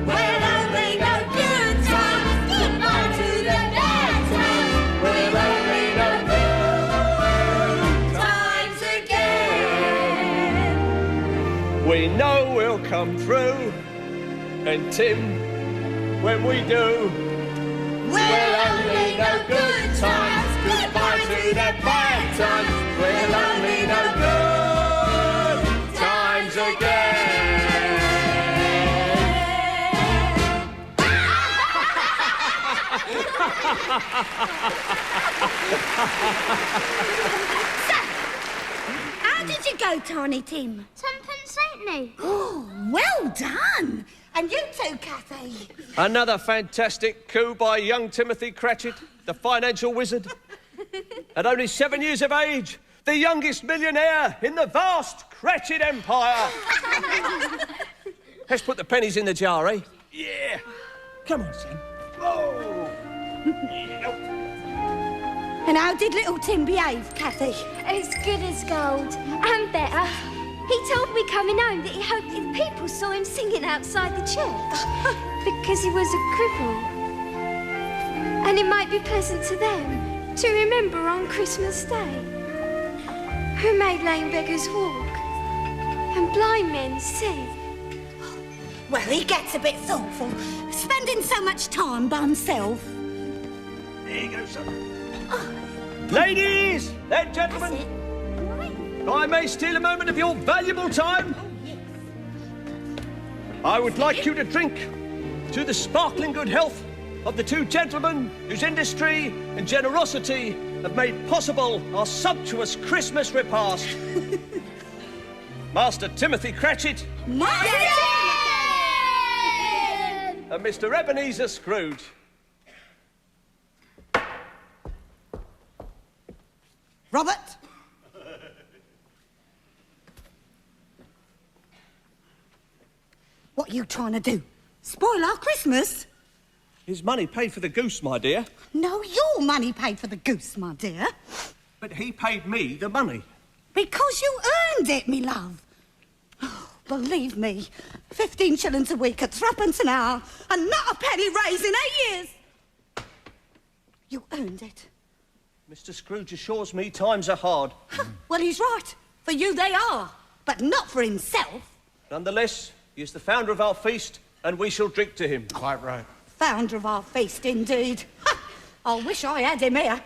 we'll only know good times, goodbye to the bad times, we'll only know good times again. We know we'll come through, and Tim, when we do, we'll only know good times, goodbye to the bad times, we'll only know good How did you go, Tiny Tim? 10pence halfpenny. Oh, well done. And you too, Cathy. Another fantastic coup by young Timothy Cratchit, the financial wizard. At only 7 years of age, the youngest millionaire in the vast Cratchit Empire. Let's put the pennies in the jar, eh? Yeah. Come on, son. And how did little Tim behave, Kathy? As good as gold, and better. He told me coming home that he hoped if people saw him singing outside the church because he was a cripple. And it might be pleasant to them to remember on Christmas Day who made lame beggars walk and blind men see. Well, he gets a bit thoughtful, spending so much time by himself. There you go, son. Ladies and gentlemen, if I may steal a moment of your valuable time, I would like you to drink to the sparkling good health of the two gentlemen whose industry and generosity have made possible our sumptuous Christmas repast. Master Timothy Cratchit and Mr. Ebenezer Scrooge. Robert? What are you trying to do? Spoil our Christmas? His money paid for the goose, my dear. No, your money paid for the goose, my dear. But he paid me the money. Because you earned it, me love. Believe me, 15 shillings a week at 3p an hour and not a penny raise in 8 years. You earned it. Mr. Scrooge assures me times are hard. Well, he's right. For you they are, but not for himself. Nonetheless, he is the founder of our feast, and we shall drink to him. Quite right. Founder of our feast, indeed. I wish I had him here.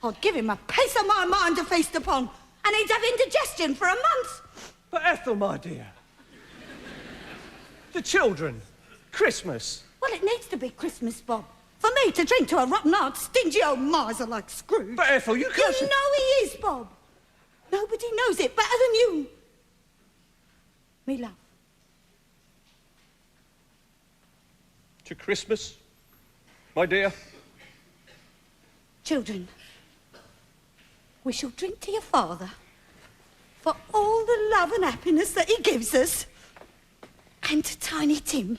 I'd give him a piece of my mind to feast upon, and he'd have indigestion for a month. But Ethel, my dear, the children, Christmas. Well, it needs to be Christmas, Bob. For me to drink to a rotten-hearted, stingy old miser like Scrooge. But Ethel, you can't... You know he is, Bob. Nobody knows it better than you. Me love. To Christmas, my dear. Children, we shall drink to your father for all the love and happiness that he gives us, and to Tiny Tim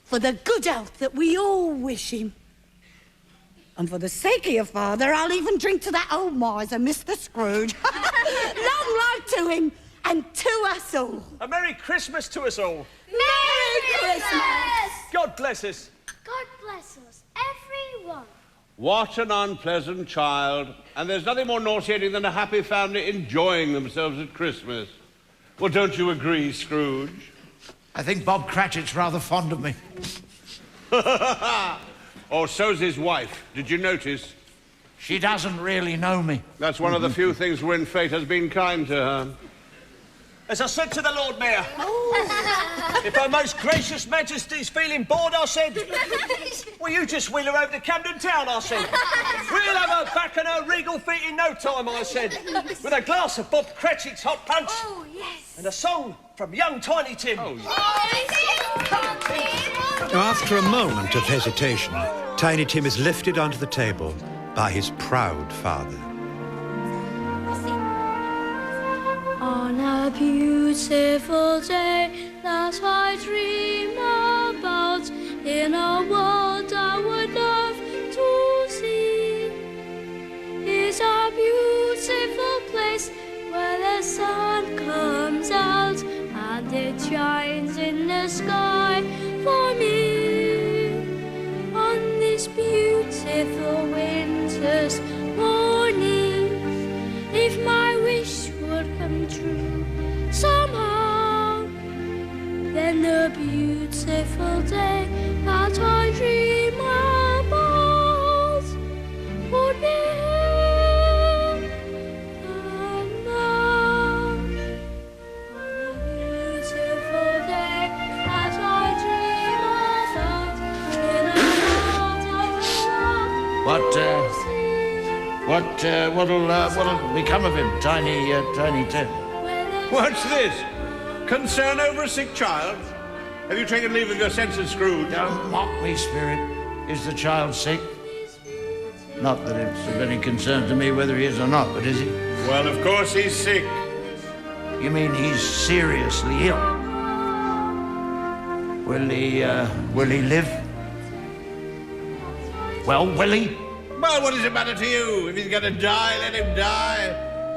for the good health that we all wish him. And for the sake of your father, I'll even drink to that old miser, Mr. Scrooge. Long life to him and to us all. A Merry Christmas to us all. Merry Christmas! God bless us. God bless us, everyone. What an unpleasant child. And there's nothing more nauseating than a happy family enjoying themselves at Christmas. Well, don't you agree, Scrooge? I think Bob Cratchit's rather fond of me. Or so's his wife. Did you notice? She doesn't really know me. That's one of the few things when fate has been kind to her. As I said to the Lord Mayor, if Her Most Gracious Majesty's feeling bored, I said, will you just wheel her over to Camden Town, I said. We'll have her back on her regal feet in no time, I said, with a glass of Bob Cratchit's hot punch. Oh, yes. And a song from young Tiny Tim. Oh, yes. After a moment of hesitation, Tiny Tim is lifted onto the table by his proud father. On a beautiful day that I dream about, in a world I would love to see, is a beautiful place where the sun comes out and it shines in the sky for me. On this beautiful winter's morning, if my wish would come true somehow, then the beautiful day that I dream about would be here and now. On the beautiful day that I dream about, in a world I will love. What'll become of him, Tiny Tim? What's this? Concern over a sick child? Have you taken leave of your senses, Scrooge? Don't mock me, Spirit. Is the child sick? Not that it's of any concern to me whether he is or not, but is he? Well, of course he's sick. You mean he's seriously ill? Will he live? Well, Willie? Well, what does it matter to you? If he's going to die, let him die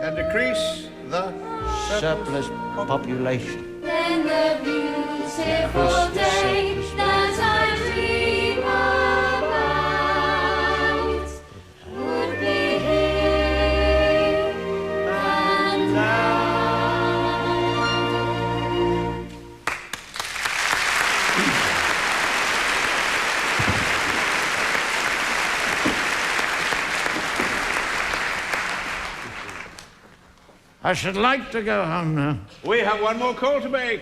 and decrease the surplus population. Then the beautiful day that I dream about would be here and now. I should like to go home now. We have one more call to make.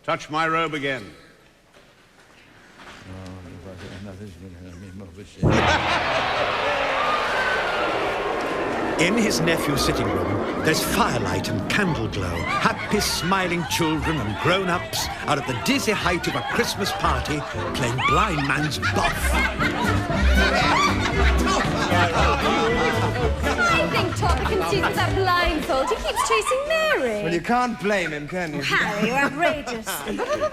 Touch my robe again. In his nephew's sitting room, there's firelight and candle glow, happy, smiling children and grown-ups are at the dizzy height of a Christmas party playing blind man's buff. I think Topper can see through that blindfold. He keeps chasing Mary. Well, you can't blame him, can you? Harry, you're outrageous.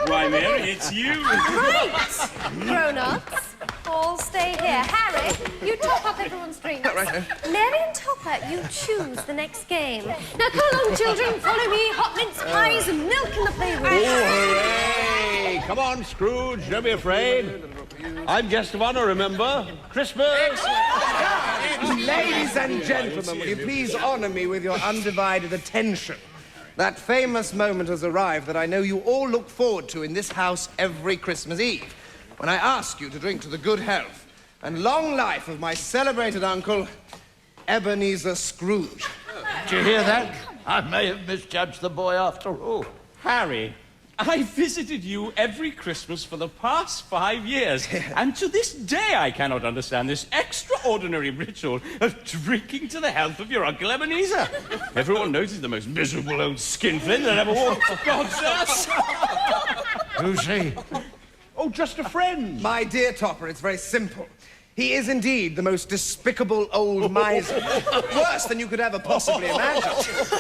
Why, Mary, it's you. Great! Grown-ups, all stay here. Harry, you top up everyone's drinks. Right. Mary and Topper, you choose the next game. Now come along, children. Follow me. Hot mince pies and milk in the playroom. Oh, hooray! Come on, Scrooge, don't be afraid. I'm guest of honor, remember? Christmas! Ladies and gentlemen, will you please honor me with your undivided attention? That famous moment has arrived that I know you all look forward to in this house every Christmas Eve, when I ask you to drink to the good health and long life of my celebrated uncle, Ebenezer Scrooge. Did you hear that? I may have misjudged the boy after all. Harry, I visited you every Christmas for the past 5 years, and to this day I cannot understand this extraordinary ritual of drinking to the health of your Uncle Ebenezer. Everyone knows he's the most miserable old skinflint that ever walked God's earth. Who's he? Oh, just a friend. My dear Topper, it's very simple. He is indeed the most despicable old miser. Worse than you could ever possibly imagine.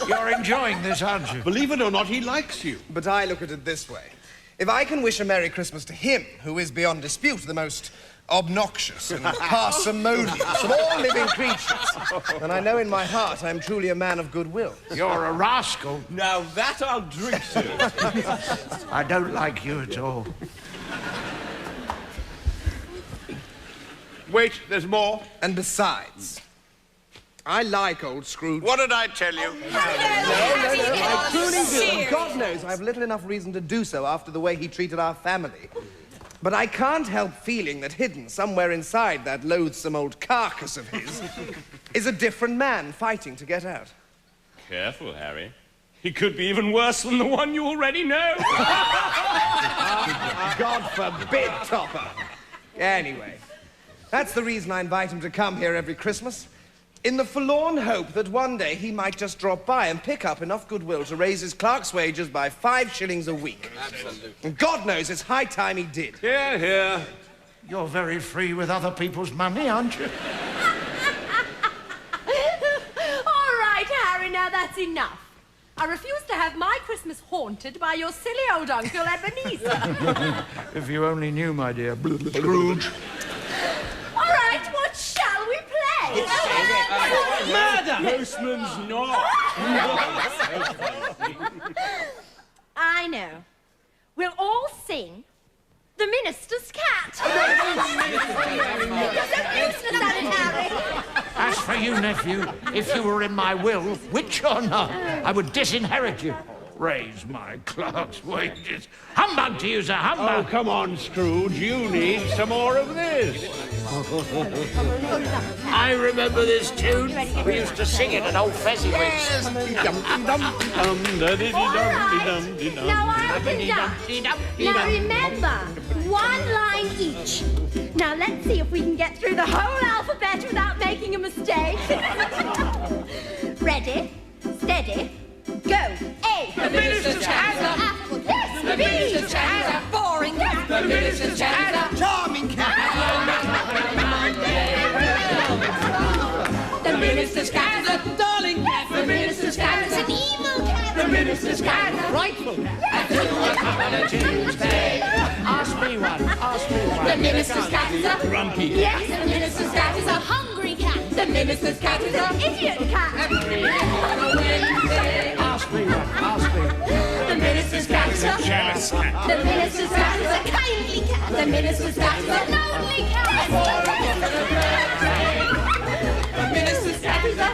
You're enjoying this, aren't you? Believe it or not, he likes you. But I look at it this way. If I can wish a Merry Christmas to him, who is beyond dispute the most obnoxious and parsimonious of all living creatures, then I know in my heart I'm truly a man of goodwill. You're a rascal. Now that I'll drink to. I don't like you at all. Wait, there's more. And besides, I like old Scrooge. What did I tell you? No, I truly do. And God knows I have little enough reason to do so after the way he treated our family. But I can't help feeling that hidden somewhere inside that loathsome old carcass of his is a different man fighting to get out. Careful, Harry. He could be even worse than the one you already know. God forbid, Topper. Anyway, that's the reason I invite him to come here every Christmas, in the forlorn hope that one day he might just drop by and pick up enough goodwill to raise his clerk's wages by 5 shillings a week. Absolutely. And God knows it's high time he did. Here, here. You're very free with other people's money, aren't you? All right, Harry, now that's enough. I refuse to have my Christmas haunted by your silly old Uncle Ebenezer. If you only knew, my dear. Scrooge. All right, what shall we play? Murder! Postman's knock. I know. We'll all sing The Minister's Cat. You're so useless at it, Harry. As for you, nephew, if you were in my will, which or not, I would disinherit you. Raise my clerk's wages. Humbug to you, sir, humbug. Oh, come on, Scrooge. You need some more of this. I remember this tune. We used to sing it at old Festive. All right. Now I'll conduct. Now remember, 1 line each. Now let's see if we can get through the whole alphabet without making a mistake. Ready, steady, go. A. The minister's cat. Yes, The minister's cat. Boring cat. The minister's cat. Charming cat. The minister's cat is a darling cat. The minister's cat is an evil cat. The minister's cat is a frightful cat. And who will come on a Tuesday? Ask me one. The minister's cat is a grumpy cat. Yes, the minister's minister's cat is an idiot cat. Ask me. The minister's cat is a jealous cat. The minister's cat is a kindly cat. The minister's cat is a lonely cat. The minister's cat is a...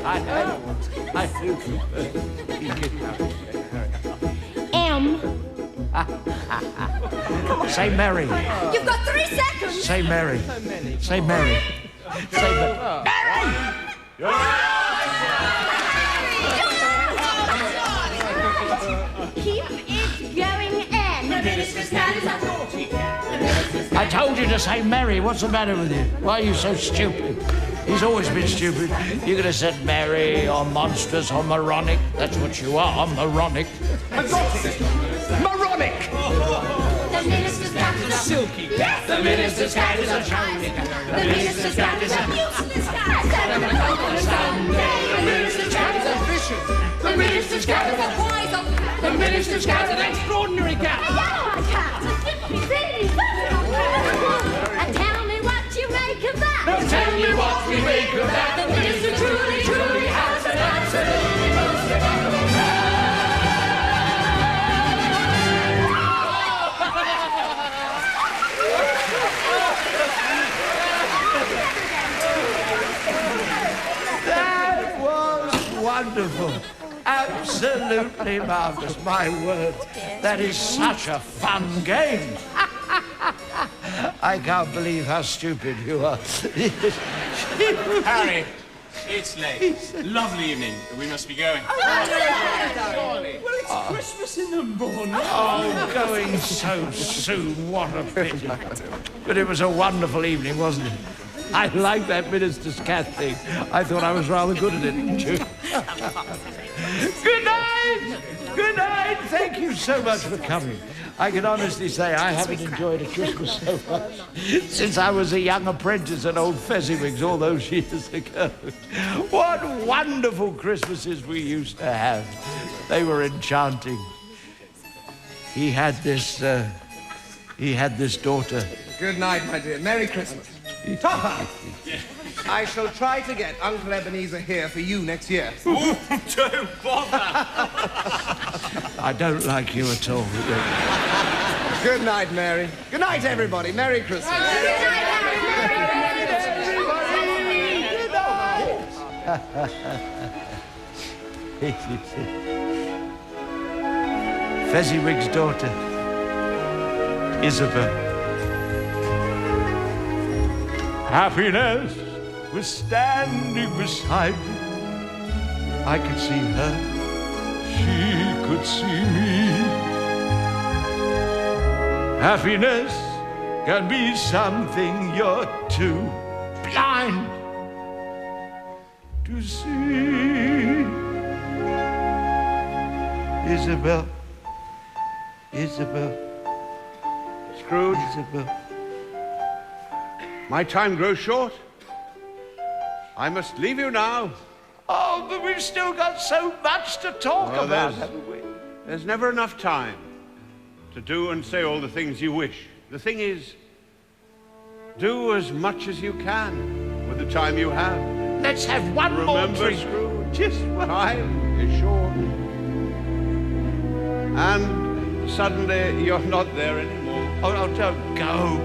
I do. M. Say Mary. You've got 3 seconds. Say Mary. Say Mary. Say Mary. Keep it going, N. The minister's cat is a naughty cat. I told you to say Mary. What's the matter with you? Why are you so stupid? He's always been stupid. You could have said Mary or monstrous or moronic. That's what you are, moronic. I got it. Moronic. The minister's cat is a silky cat. The minister's cat is a shiny cat. The minister's cat is a useless cat. The minister's cat is a vicious. The minister's cat is a wise old cat. The minister's cat is an extraordinary cat. A yellow cat. A dippy, silly, and tell me what you make of that. Now tell me what we make of that. The minister truly has an absolutely most remarkable That was wonderful. Absolutely marvellous. My word. That is such a fun game. I can't believe how stupid you are. Harry, it's late. Lovely evening. We must be going. Well, it's Christmas in the morning. Oh, going so soon. What a pity. But it was a wonderful evening, wasn't it? I like that minister's cat thing. I thought I was rather good at it, didn't you? Good night! Good night! Thank you so much for coming. I can honestly say I haven't enjoyed a Christmas so much since I was a young apprentice at old Festive all those years ago. What wonderful Christmases we used to have. They were enchanting. He had this daughter. Good night, my dear. Merry Christmas. Topper! I shall try to get Uncle Ebenezer here for you next year. Ooh, don't bother. I don't like you at all. Good night, Mary. Good night, everybody. Merry Christmas. Fezziwig's daughter, Isabel. Happiness was standing beside me. I could see her. She could see me. Happiness can be something you're too blind to see. Isabel. Scrooge. Isabel. My time grows short. I must leave you now. Oh, but we've still got so much to talk about, haven't we? There's never enough time to do and say all the things you wish. The thing is, do as much as you can with the time you have. Let's have one more drink. Remember, Scrooge, just time is short. And suddenly you're not there anymore. Oh, don't go.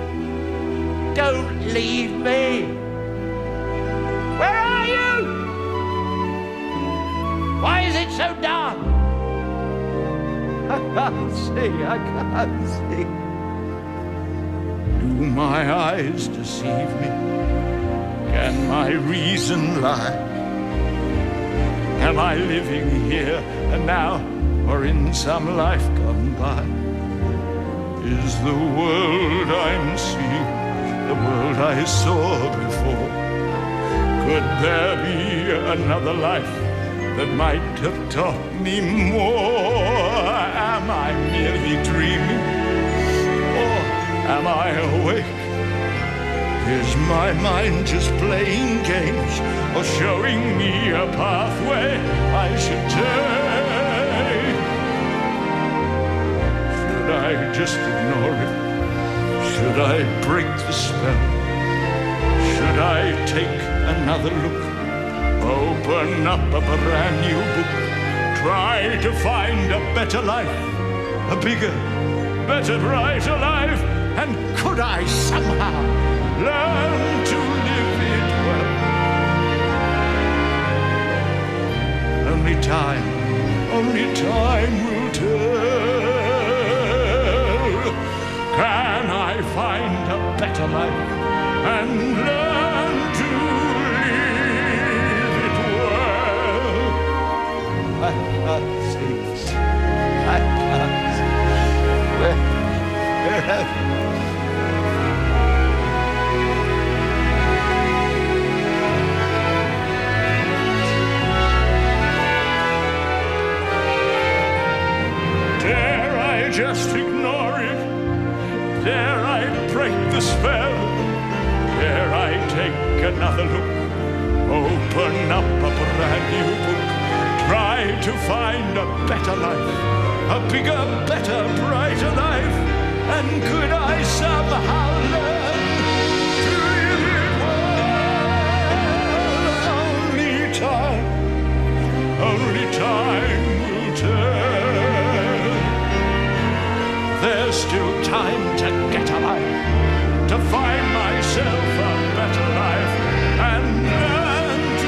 Don't leave me. Where are you? Why is it so dark? I can't see. Do my eyes deceive me? Can my reason lie? Am I living here and now, or in some life gone by? Is the world I'm seeing the world I saw before? Could there be another life that might have taught me more? Am I merely dreaming, or am I awake? Is my mind just playing games, or showing me a pathway I should take? Should I just ignore it? Should I break the spell? Should I take another look. Open up a brand new book. Try to find a better life, a bigger, better, brighter life. And could I somehow learn to live it well? Only time will tell. Can I find a better life and learn to live it well? I can't see. I can't see. Where have you? Dare I just ignore it? Dare I break the spell? Dare I take another look? Open up a brand new book. Try to find a better life, a bigger, better, brighter life. And could I somehow learn to live it well? Only time will tell. There's still time to get alive, to find myself a better life, and learn to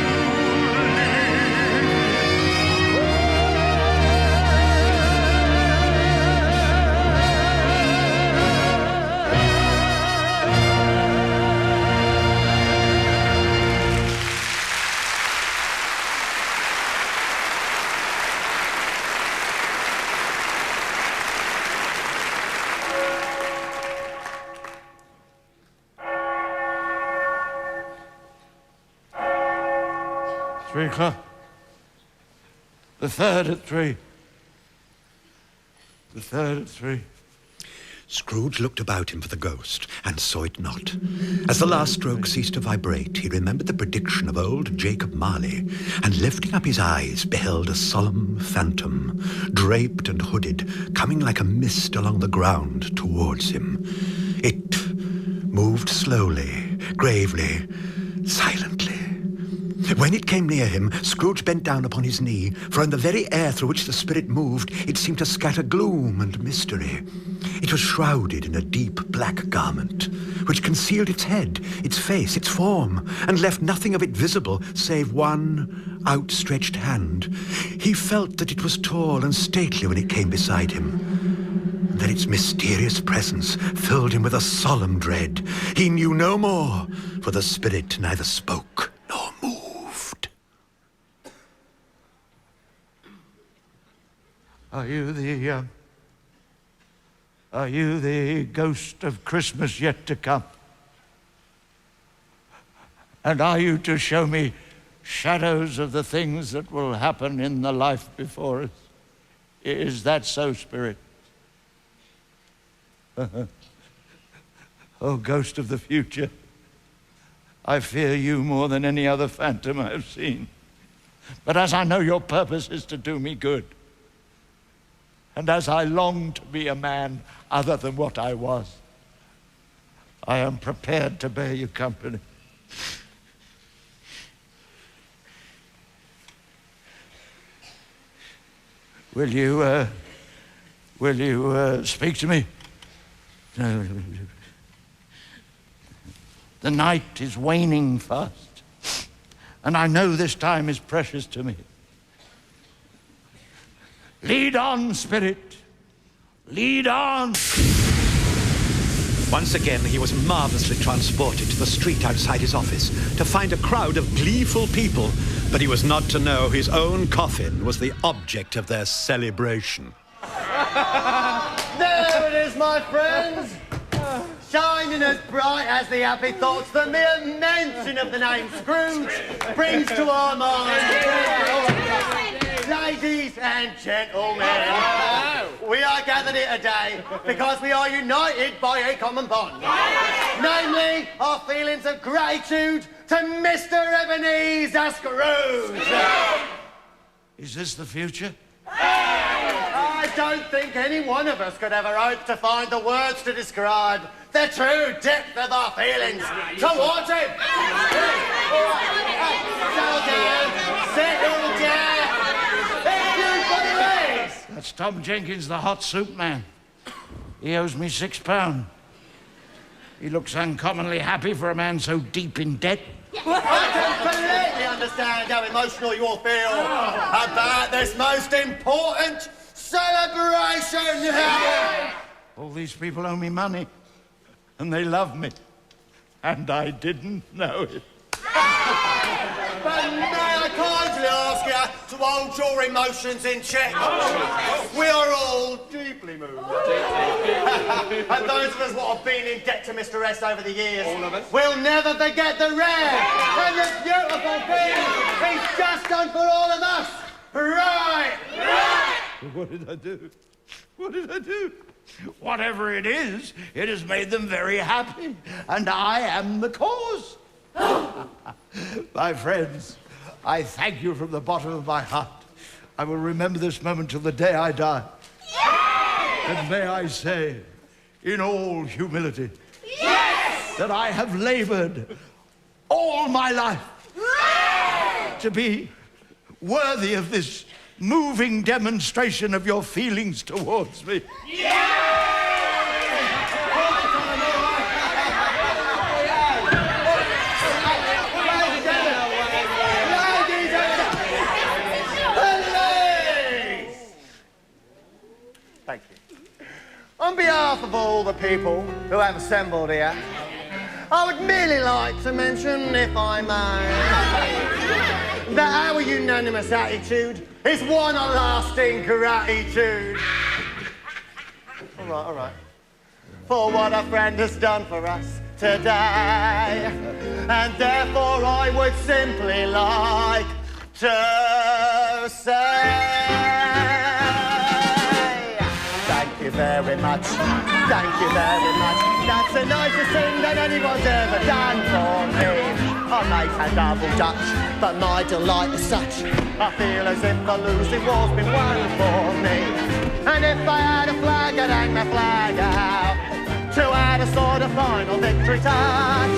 $3:00. The third at 3. The third at 3. Scrooge looked about him for the ghost, and saw it not. As the last stroke ceased to vibrate, he remembered the prediction of old Jacob Marley, and lifting up his eyes, beheld a solemn phantom, draped and hooded, coming like a mist along the ground towards him. It moved slowly, gravely, silently. When it came near him, Scrooge bent down upon his knee, for in the very air through which the spirit moved, it seemed to scatter gloom and mystery. It was shrouded in a deep black garment, which concealed its head, its face, its form, and left nothing of it visible save one outstretched hand. He felt that it was tall and stately when it came beside him, and that its mysterious presence filled him with a solemn dread. He knew no more, for the spirit neither spoke nor moved. Are you the ghost of Christmas yet to come? And are you to show me shadows of the things that will happen in the life before us? Is that so, Spirit? Oh, ghost of the future, I fear you more than any other phantom I have seen. But as I know your purpose is to do me good, and as I long to be a man other than what I was, I am prepared to bear you company. Will you speak to me? No. The night is waning fast, and I know this time is precious to me. Lead on, Spirit. Lead on. Once again, he was marvelously transported to the street outside his office to find a crowd of gleeful people, but he was not to know his own coffin was the object of their celebration. There it is, my friends. Shining as bright as the happy thoughts the mere mention of the name Scrooge brings to our minds. Ladies and gentlemen, we are gathered here today because we are united by a common bond. Namely, our feelings of gratitude to Mr. Ebenezer Scrooge. Is this the future? I don't think any one of us could ever hope to find the words to describe the true depth of our feelings towards him. Tom Jenkins, the hot soup man. He owes me £6. He looks uncommonly happy for a man so deep in debt. I completely understand how emotional you all feel about this most important celebration. All these people owe me money, and they love me, and I didn't know it. But may I kindly ask you to hold your emotions in check? We are all deeply moved. And those of us what have been in debt to Mr. S over the years, will never forget the rare and the beautiful thing he's just done for all of us. Right! What did I do? What did I do? Whatever it is, it has made them very happy, and I am the cause. My friends, I thank you from the bottom of my heart. I will remember this moment till the day I die. And may I say, in all humility, that I have labored all my life to be worthy of this moving demonstration of your feelings towards me. Thank you. On behalf of all the people who have assembled here, I would merely like to mention, if I may, that our unanimous attitude is one of lasting gratitude. All right. For what a friend has done for us today. And therefore I would simply like to say... Thank you very much. Thank you very much. That's the nicest thing that anyone's ever done for me. I may have double Dutch, but my delight is such. I feel as if the losing war's been won for me. And if I had a flag, I'd hang my flag out to add a sort of final victory touch.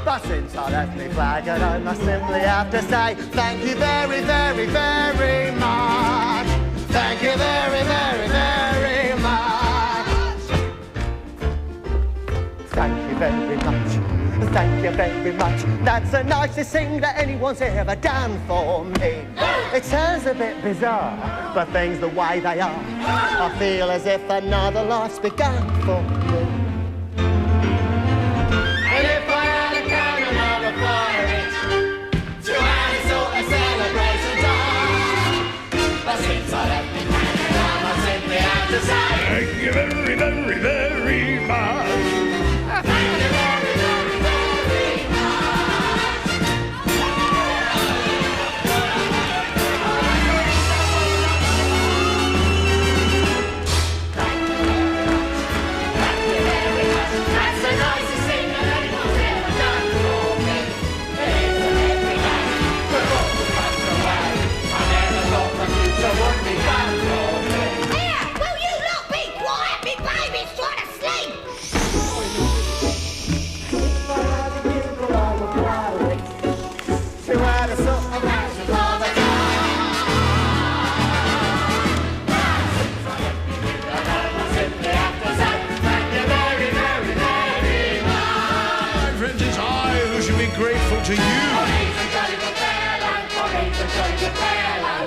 But since I left me flag, I must simply have to say thank you very, very, very much. Thank you very, very, very much. Thank you very much. Thank you very much. That's the nicest thing that anyone's ever done for me. It sounds a bit bizarre, but things the way they are, I feel as if another life's begun for me. And if I had a cannon, I would fire it to add a sort of celebration time. But since I left me cannon, I must simply have to say thank you very, very, very much. Thank you very, very, very much. Thank you very much. That's the nicest thing that anyone's ever done for me. It isn't every day, but all the times away. I never thought the future would be done for me. Here, will you lot be quiet? Me baby's trying to sleep. To add a sort of action all the time. I simply have to say thank you very, very, very much. My friends, it's I who should be grateful to you.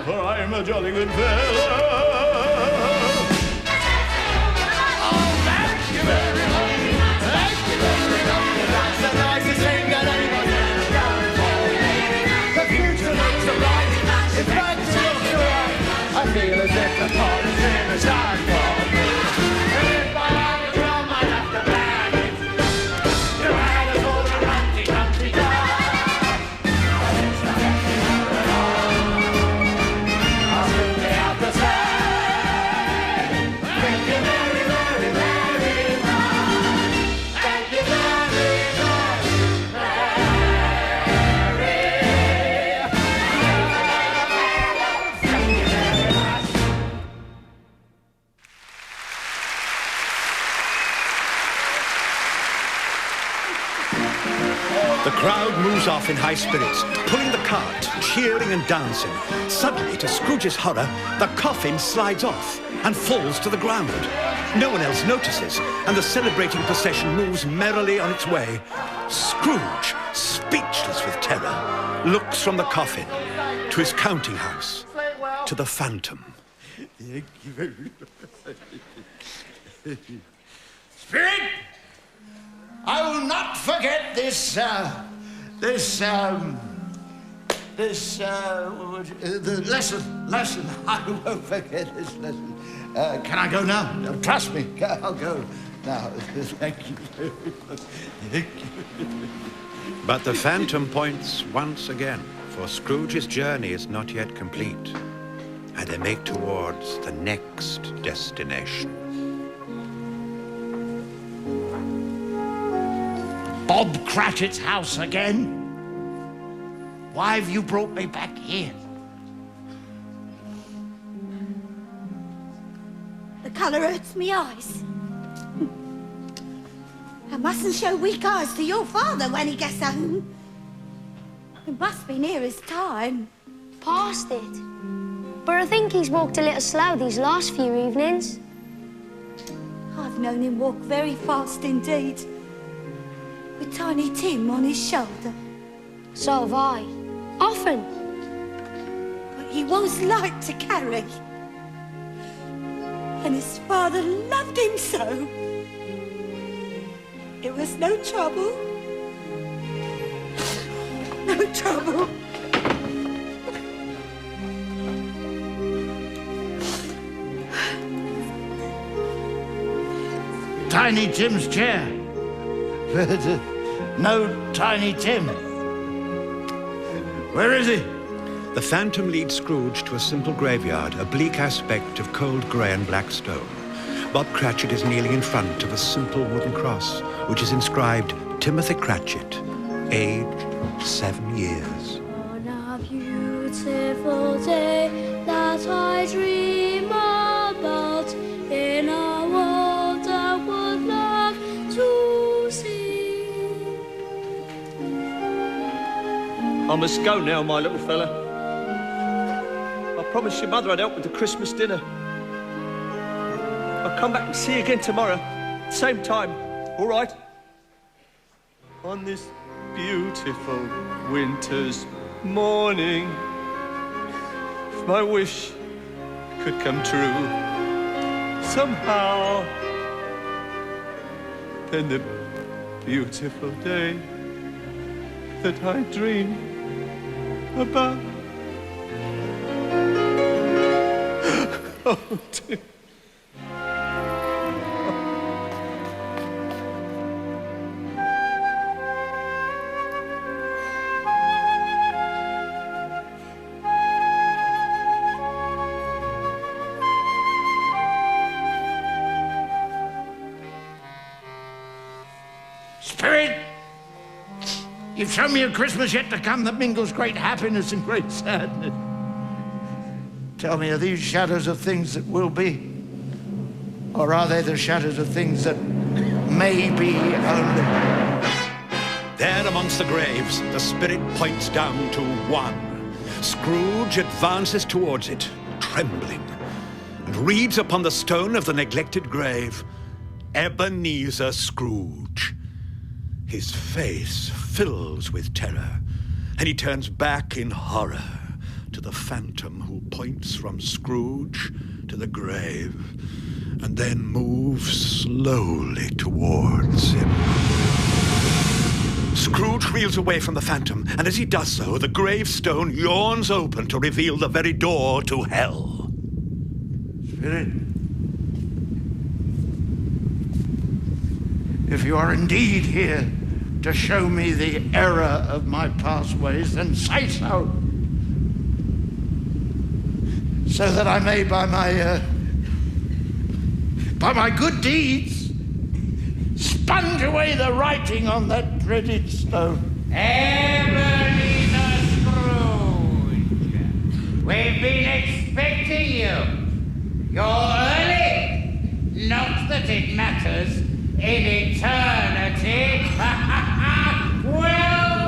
For I'm a jolly good fellow. Oh, thank you very much. Thank you very much. That's the nicest thing that anyone's ever done for me. The future looks so bright. In fact, it looks so right. I feel as if the party's in the time for me. And if I had a drum, I'd have to bang it. You had a sort of Humpty Dumpty dance. But it's not anything at all. I'll simply have to say The crowd moves off in high spirits, pulling the cart, cheering and dancing. Suddenly, to Scrooge's horror, the coffin slides off and falls to the ground. No one else notices, and the celebrating procession moves merrily on its way. Scrooge, speechless with terror, looks from the coffin to his counting house, to the phantom. Thank you very much. Spirit, I will not forget this lesson. I won't forget this lesson. Can I go now? Trust me, I'll go now. Thank you very much. Thank you. But the phantom points once again, for Scrooge's journey is not yet complete, and they make towards the next destination. Bob Cratchit's house again? Why have you brought me back here? The colour hurts me eyes. I mustn't show weak eyes to your father when he gets home. It must be near his time. Past it. But I think he's walked a little slow these last few evenings. I've known him walk very fast indeed, with Tiny Tim on his shoulder. So have I. Often. But he was light to carry. And his father loved him so. It was no trouble. No trouble. Tiny Tim's chair. No Tiny Tim. Where is he? The phantom leads Scrooge to a simple graveyard, a bleak aspect of cold grey and black stone. Bob Cratchit is kneeling in front of a simple wooden cross, which is inscribed Timothy Cratchit, aged 7 years. On a beautiful day that I dream about, in a world I would love to see. I must go now, my little fella. I promised your mother I'd help with the Christmas dinner. I'll come back and see you again tomorrow, same time, all right? On this beautiful winter's morning, if my wish could come true somehow, then the beautiful day that I dream about. Oh, dear. Spirit, you've shown me a Christmas yet to come that mingles great happiness and great sadness. Tell me, are these shadows of things that will be? Or are they the shadows of things that may be only? There amongst the graves, the spirit points down to one. Scrooge advances towards it, trembling, and reads upon the stone of the neglected grave, Ebenezer Scrooge. His face fills with terror, and he turns back in horror to the phantom who points from Scrooge to the grave, and then moves slowly towards him. Scrooge reels away from the phantom, and as he does so, the gravestone yawns open to reveal the very door to hell. Spirit, if you are indeed here to show me the error of my past ways, then say so. So that I may, by my good deeds, sponge away the writing on that dreaded stone. Ebenezer Scrooge, we've been expecting you. You're early. Not that it matters in eternity. Well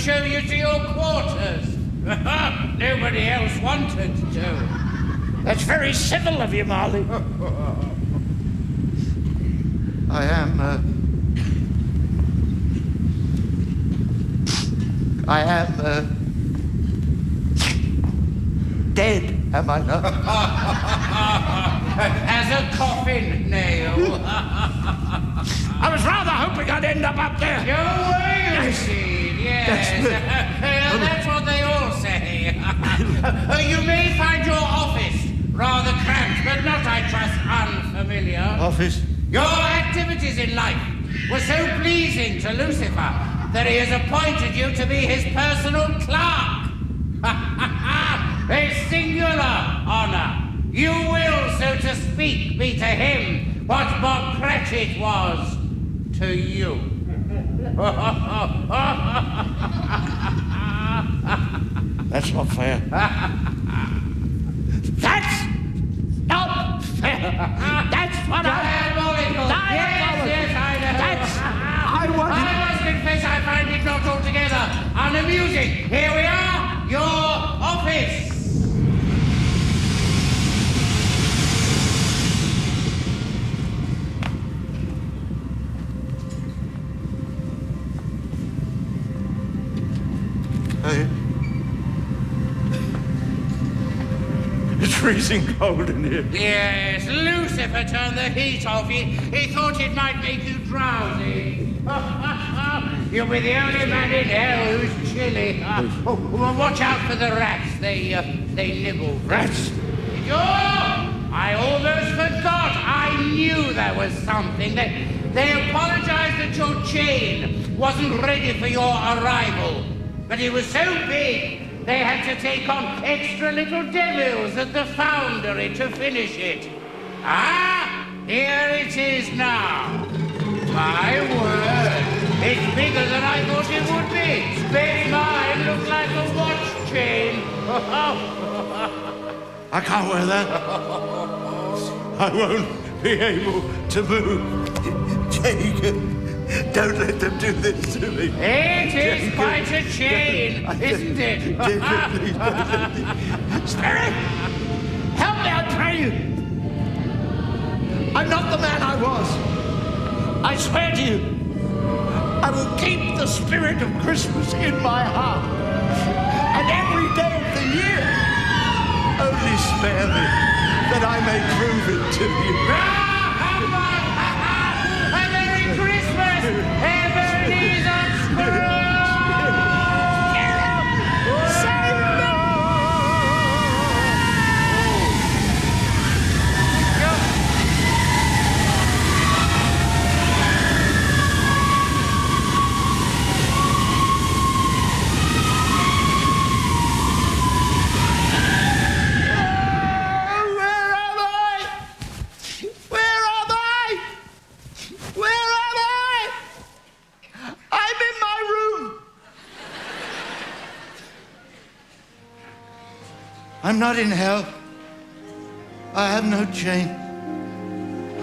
show you to your quarters. Nobody else wanted to. That's very civil of you, Marley. I am dead, am I not? As a coffin nail. I was rather hoping I'd end up there. You were, you see, yes. That's what they all say. You may find your office rather cramped, but not, I trust, unfamiliar. Office? Your activities in life were so pleasing to Lucifer that he has appointed you to be his personal clerk. A singular honor. You will, so to speak, be to him what Bob Cratchit was to you. That's not fair. That's not fair. That's what Diabolical. Yes, I know. I must confess I find it not altogether unamusing. Here we are, your office. It's freezing cold in here. Yes, Lucifer turned the heat off. He thought it might make you drowsy. You'll be the only man in hell who's chilly. Well, watch out for the rats. They nibble. Rats? I almost forgot. I knew there was something. They apologized that your chain wasn't ready for your arrival. But it was so big, they had to take on extra little devils at the foundry to finish it. Ah, here it is now. My word, it's bigger than I thought it would be. Bear in mind, looks like a watch chain. I can't wear that. I won't be able to move. Jacob, don't let them do this to me. It is quite a chain, isn't it? Jacob, please don't let me. Spirit, help me, I pray you. I'm not the man I was. I swear to you, I will keep the spirit of Christmas in my heart. And every day of the year, only spare me, that I may prove it to you. A Merry Christmas, Ebenezer Scrooge! I'm not in hell. I have no chain.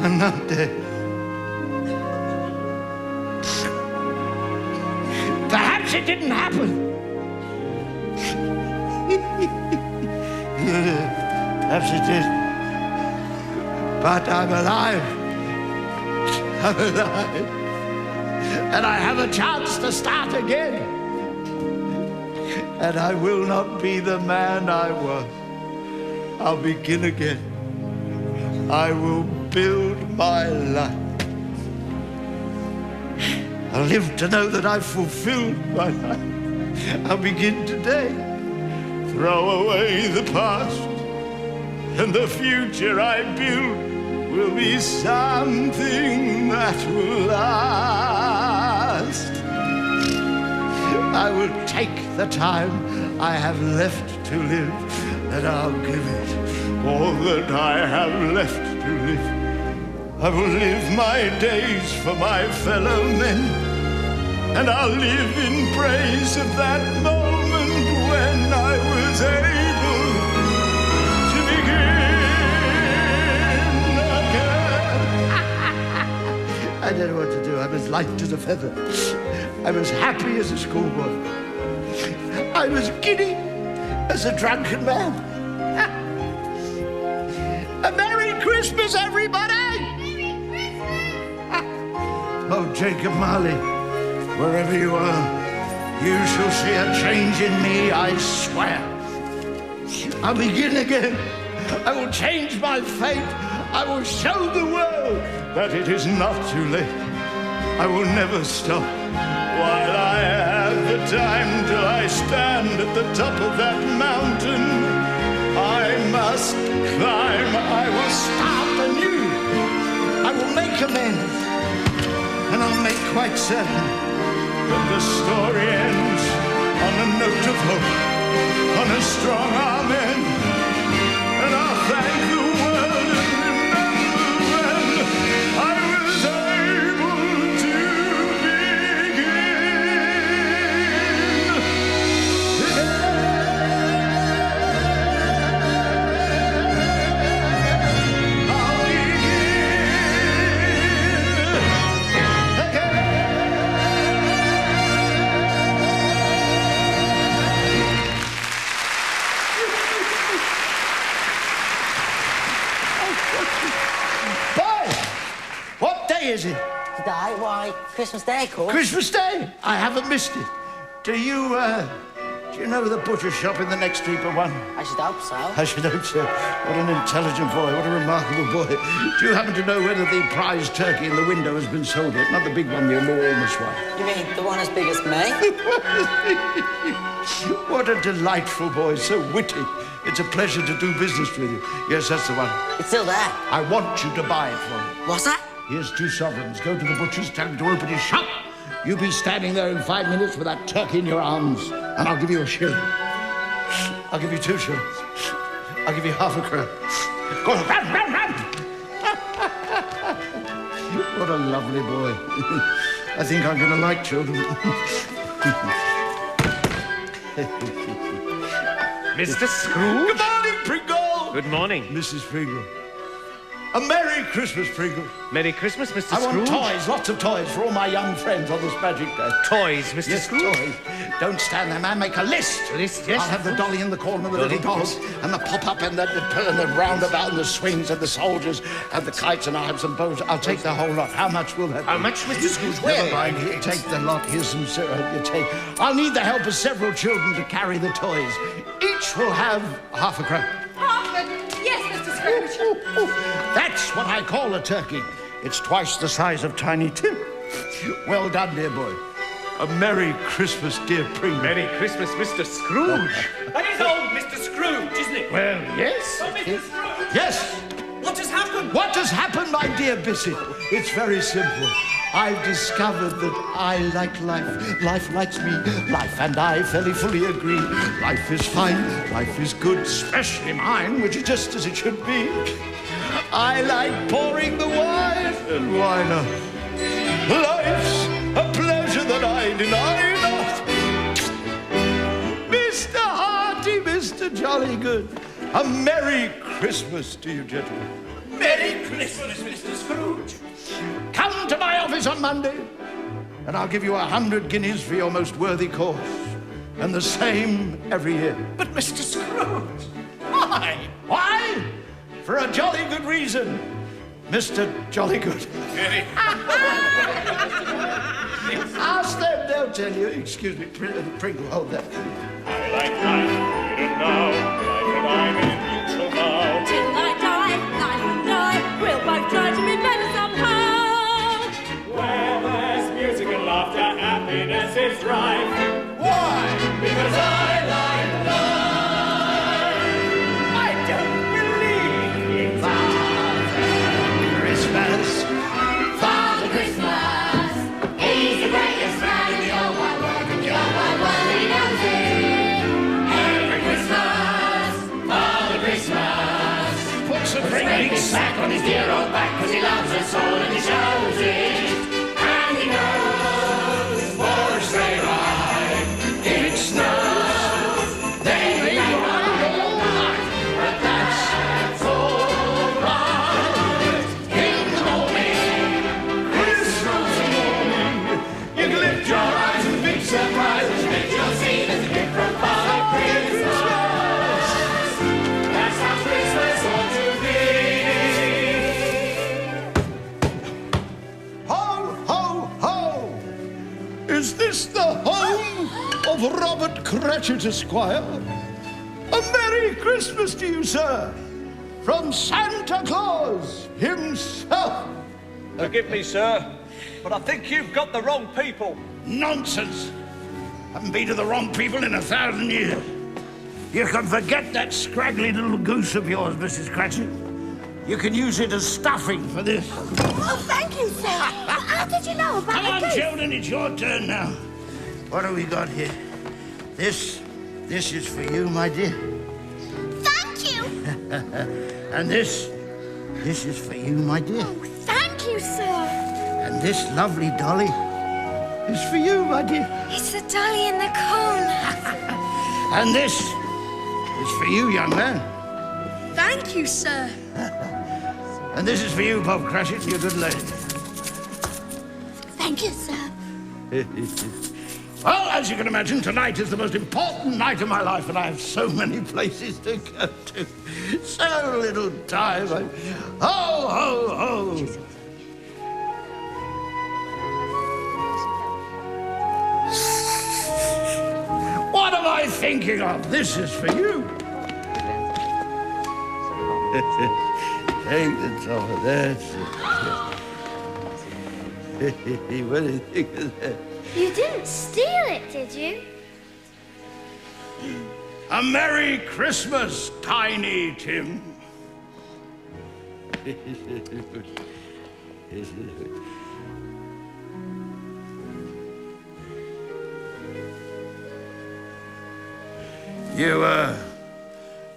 I'm not dead. Perhaps it didn't happen. Perhaps it did. But I'm alive. I'm alive. And I have a chance to start again. And I will not be the man I was. I'll begin again. I will build my life. I'll live to know that I've fulfilled my life. I'll begin today. Throw away the past, and the future I build will be something that will last. I will take the time I have left to live, and I'll give it all that I have left to live. I will live my days for my fellow men, and I'll live in praise of that moment when I was able to begin again. I don't know what to do. I'm as light as a feather. I'm as happy as a schoolboy. I'm as giddy as a drunken man. A Merry Christmas, everybody! Merry Christmas! Oh, Jacob Marley, wherever you are, you shall see a change in me, I swear. I'll begin again. I will change my fate. I will show the world that it is not too late. I will never stop while I have the time till I stand at the top of that mountain. I must climb. I will start anew. I will make amends. And I'll make quite certain that the story ends on a note of hope, on a strong amen. And I'll thank the world and remember when I was able to is it? Today? Why, Christmas Day, of course. Christmas Day? I haven't missed it. Do you know the butcher shop in the next street but one? I should hope so. I should hope so. What an intelligent boy. What a remarkable boy. Do you happen to know whether the prize turkey in the window has been sold yet? Not the big one, the enormous one. You mean the one as big as me? What a delightful boy. So witty. It's a pleasure to do business with you. Yes, that's the one. It's still there. I want you to buy it for me. What's that? Here's 2 sovereigns. Go to the butcher's, tell him to open his shop. You be standing there in 5 minutes with that turkey in your arms, and I'll give you a shilling. I'll give you 2 shillings. I'll give you half a crown. Go on, run, run, run! What a lovely boy. I think I'm going to like children. Mr. Scrooge? Good morning, Pringle! Good morning. Mrs. Pringle. A Merry Christmas, Pringle. Merry Christmas, Mr. I want Scrooge. toys, lots of toys for all my young friends on this magic day. Toys, Mr. Scrooge? Toys. Don't stand there, man. Make a list. List, yes. I'll have the dolly in the corner, the little dolls, and the pop-up, and the roundabout, and the swings, and the soldiers, and the kites, and I'll have some bows. I'll take the whole lot. How much will that be? How much, Mr. Scrooge? Never mind. Here, take the lot. Here's some syrup. You take. I'll need the help of several children to carry the toys. Each will have half a crown. Yes, Mr. Scrooge. That's what I call a turkey. It's twice the size of Tiny Tim. Well done, dear boy. A Merry Christmas, dear Pringle. Merry Christmas, Mr. Scrooge. That is old Mr. Scrooge, isn't it? Well, yes. Oh, Mr. Scrooge. Yes. What has happened? What has happened, my dear Bissett? It's very simple. I've discovered that I like life. Life likes me. Life and I fairly fully agree. Life is fine. Life is good, especially mine, which is just as it should be. I like pouring the wine, and why not? Life's a pleasure that I deny not. Mr. Hearty, Mr. Jollygood, a Merry Christmas to you, gentlemen. Merry Christmas, Mr. Scrooge. Come to my office on Monday, and I'll give you 100 guineas for your most worthy cause. And the same every year. But, Mr. Scrooge, why? Why? For a jolly good reason, Mr. Jollygood. Ask them, they'll tell you. Excuse me, Pringle, hold that. I like life, here and now, life and I in mutual vow. Till I die, life and I, we'll both try to be better somehow. Where there's music and laughter, happiness is rife. Why? Because I like life. I don't believe in Christmas. Father Christmas, he's the greatest man in the whole wide world, and the whole wide world, he knows it. Every Christmas, Father Christmas puts a great big sack on his dear old back, 'cause he loves us all and he shows it. And he knows for a sleigh ride, if it snows, they may be all night, but that's all right. In the morning, Christmas morning, you can lift your eyes and big surprises, that you'll see there's a gift from Father. of Robert Cratchit, Esquire. A Merry Christmas to you, sir, from Santa Claus himself. Forgive me, sir, but I think you've got the wrong people. Nonsense. Haven't been to the wrong people in 1,000 years. You can forget that scraggly little goose of yours, Mrs. Cratchit. You can use it as stuffing for this. Oh, thank you, sir. How did you know about Come on, the goose? children, it's your turn now. What have we got here? This is for you, my dear. Thank you. And this is for you, my dear. Oh, thank you, sir. And this lovely dolly is for you, my dear. It's the dolly in the cone. And this is for you, young man. Thank you, sir. And this is for you, Bob Cratchit, you good lady. Thank you, sir. Well, as you can imagine, tonight is the most important night of my life, and I have so many places to go to. So little time. Ho, ho, ho. What am I thinking of? This is for you. Take the top of that. What do you think of that? You didn't steal it, did you? A Merry Christmas, Tiny Tim.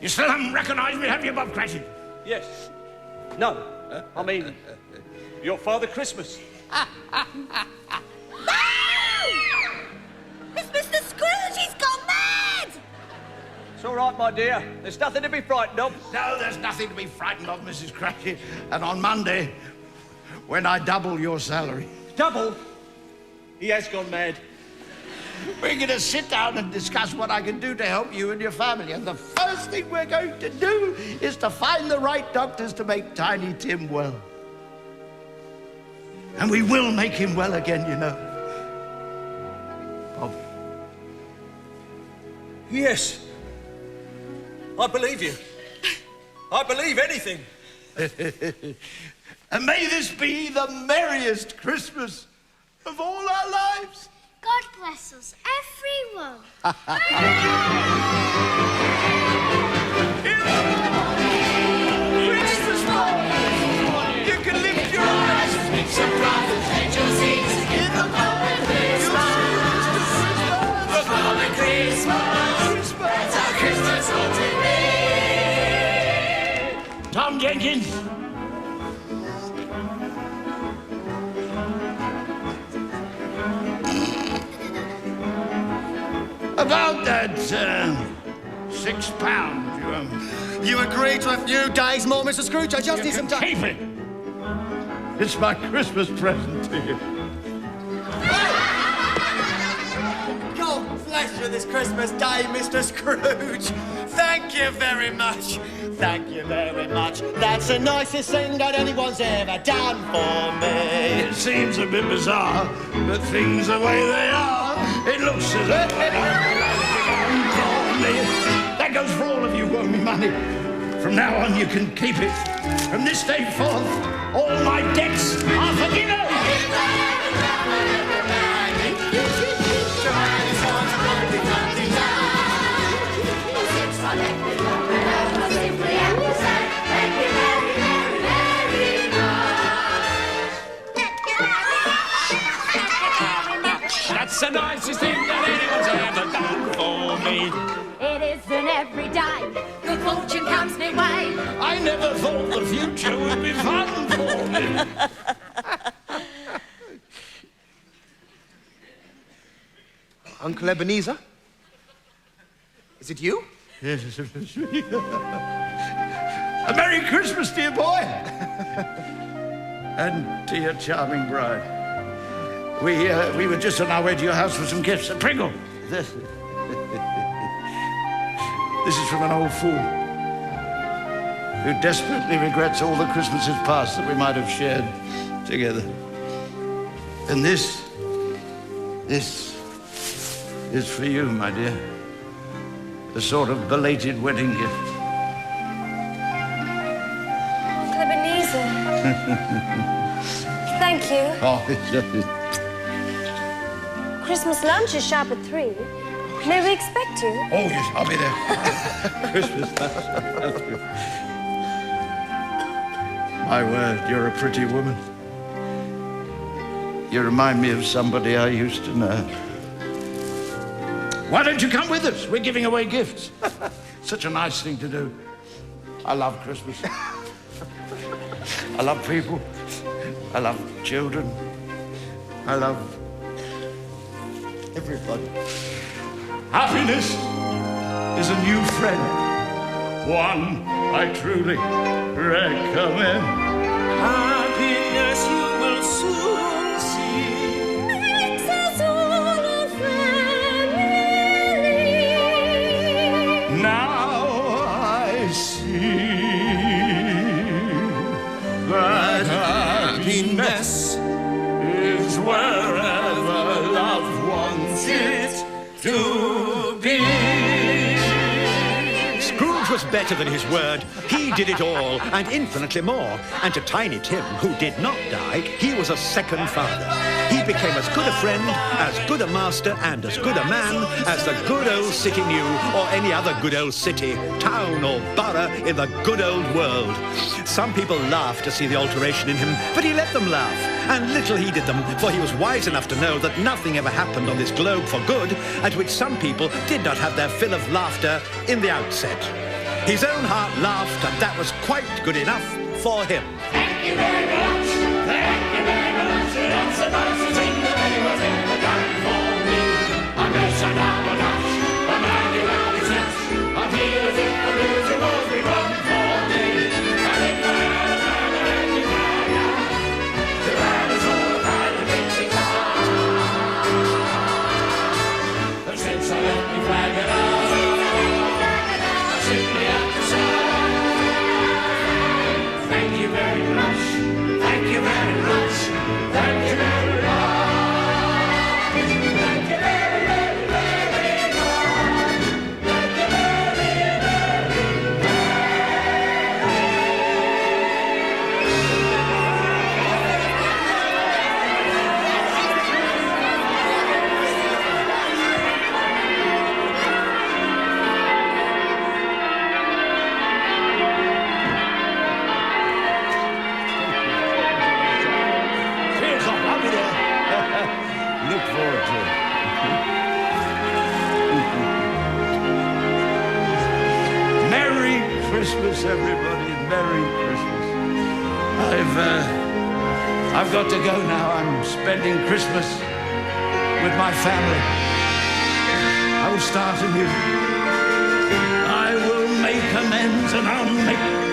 You still haven't recognized me, have you, Bob Cratchit? Yes. No. I mean, your Father Christmas. It's Mr. Scrooge! He's gone mad! It's all right, my dear. There's nothing to be frightened of. No, there's nothing to be frightened of, Mrs. Cratchit. And on Monday, when I double your salary... Double? He has gone mad. We're going to sit down and discuss what I can do to help you and your family. And the first thing we're going to do is to find the right doctors to make Tiny Tim well. And we will make him well again, you know. Bob. Yes. I believe you. I believe anything. And may this be the merriest Christmas of all our lives. God bless us, everyone. Christmas morning, you can lift your eyes. Surprises, angel sings in the morning Christmas. The morning Christmas. That's our Christmas all to be. Tom Jenkins. About that £6, You agreed to a few days more, Mr. Scrooge. I just need some time. Keep it. It's my Christmas present to you. God bless you this Christmas day, Mr. Scrooge. Thank you very much. Thank you very much. That's the nicest thing that anyone's ever done for me. It seems a bit bizarre, but things the way they are. It looks as though that goes for all of you who owe me money. From now on, you can keep it. From this day forth, all my debts are forgiven. That's the nicest thing that anyone's ever done for me. It isn't every day good fortune comes my way. I never thought the future would be fun for me. Uncle Ebenezer? Is it you? Yes, a Merry Christmas, dear boy. And to your charming bride. We were just on our way to your house for some gifts. A Pringle. This is from an old fool who desperately regrets all the Christmases past that we might have shared together. And this is for you, my dear. A sort of belated wedding gift. Uncle Ebenezer. Thank you. Oh, Christmas lunch is sharp at 3. May we expect you? oh yes, I'll be there. Christmas lunch. My word, you're a pretty woman. You remind me of somebody I used to know. Why don't you come with us? We're giving away gifts. Such a nice thing to do. I love Christmas. I love people. I love children. I love everybody. Happiness is a new friend. One I truly recommend. Happiness you will soon see makes us all a family. Now I see that happiness is wherever loved ones sit to be. Scrooge was better than his word. He did it all, and infinitely more. And to Tiny Tim, who did not die, he was a second father. He became as good a friend, as good a master, and as good a man as the good old city knew, or any other good old city, town, or borough in the good old world. Some people laughed to see the alteration in him, but he let them laugh. And little heeded them, for he was wise enough to know that nothing ever happened on this globe for good, at which some people did not have their fill of laughter in the outset. His own heart laughed, and that was quite good enough for him. Thank you very much. Thank you very much. That's the nicest thing that anyone's ever done for me. I'm rich and I'm a dash. The man you have is rich. I feel as if the music was begun for me. And if I had a man and you had to have a sort of kind of mixing but since I let me flag it out, I simply have to say thank you very much. Thank you very much. Thank you very much. Thank you very, very, very much. Thank you very, Cheers, I'll be there. Look forward to it. Merry Christmas, everybody. Merry Christmas. I've got to go now. I'm spending Christmas with my family. I will start anew. I will make amends and I'll make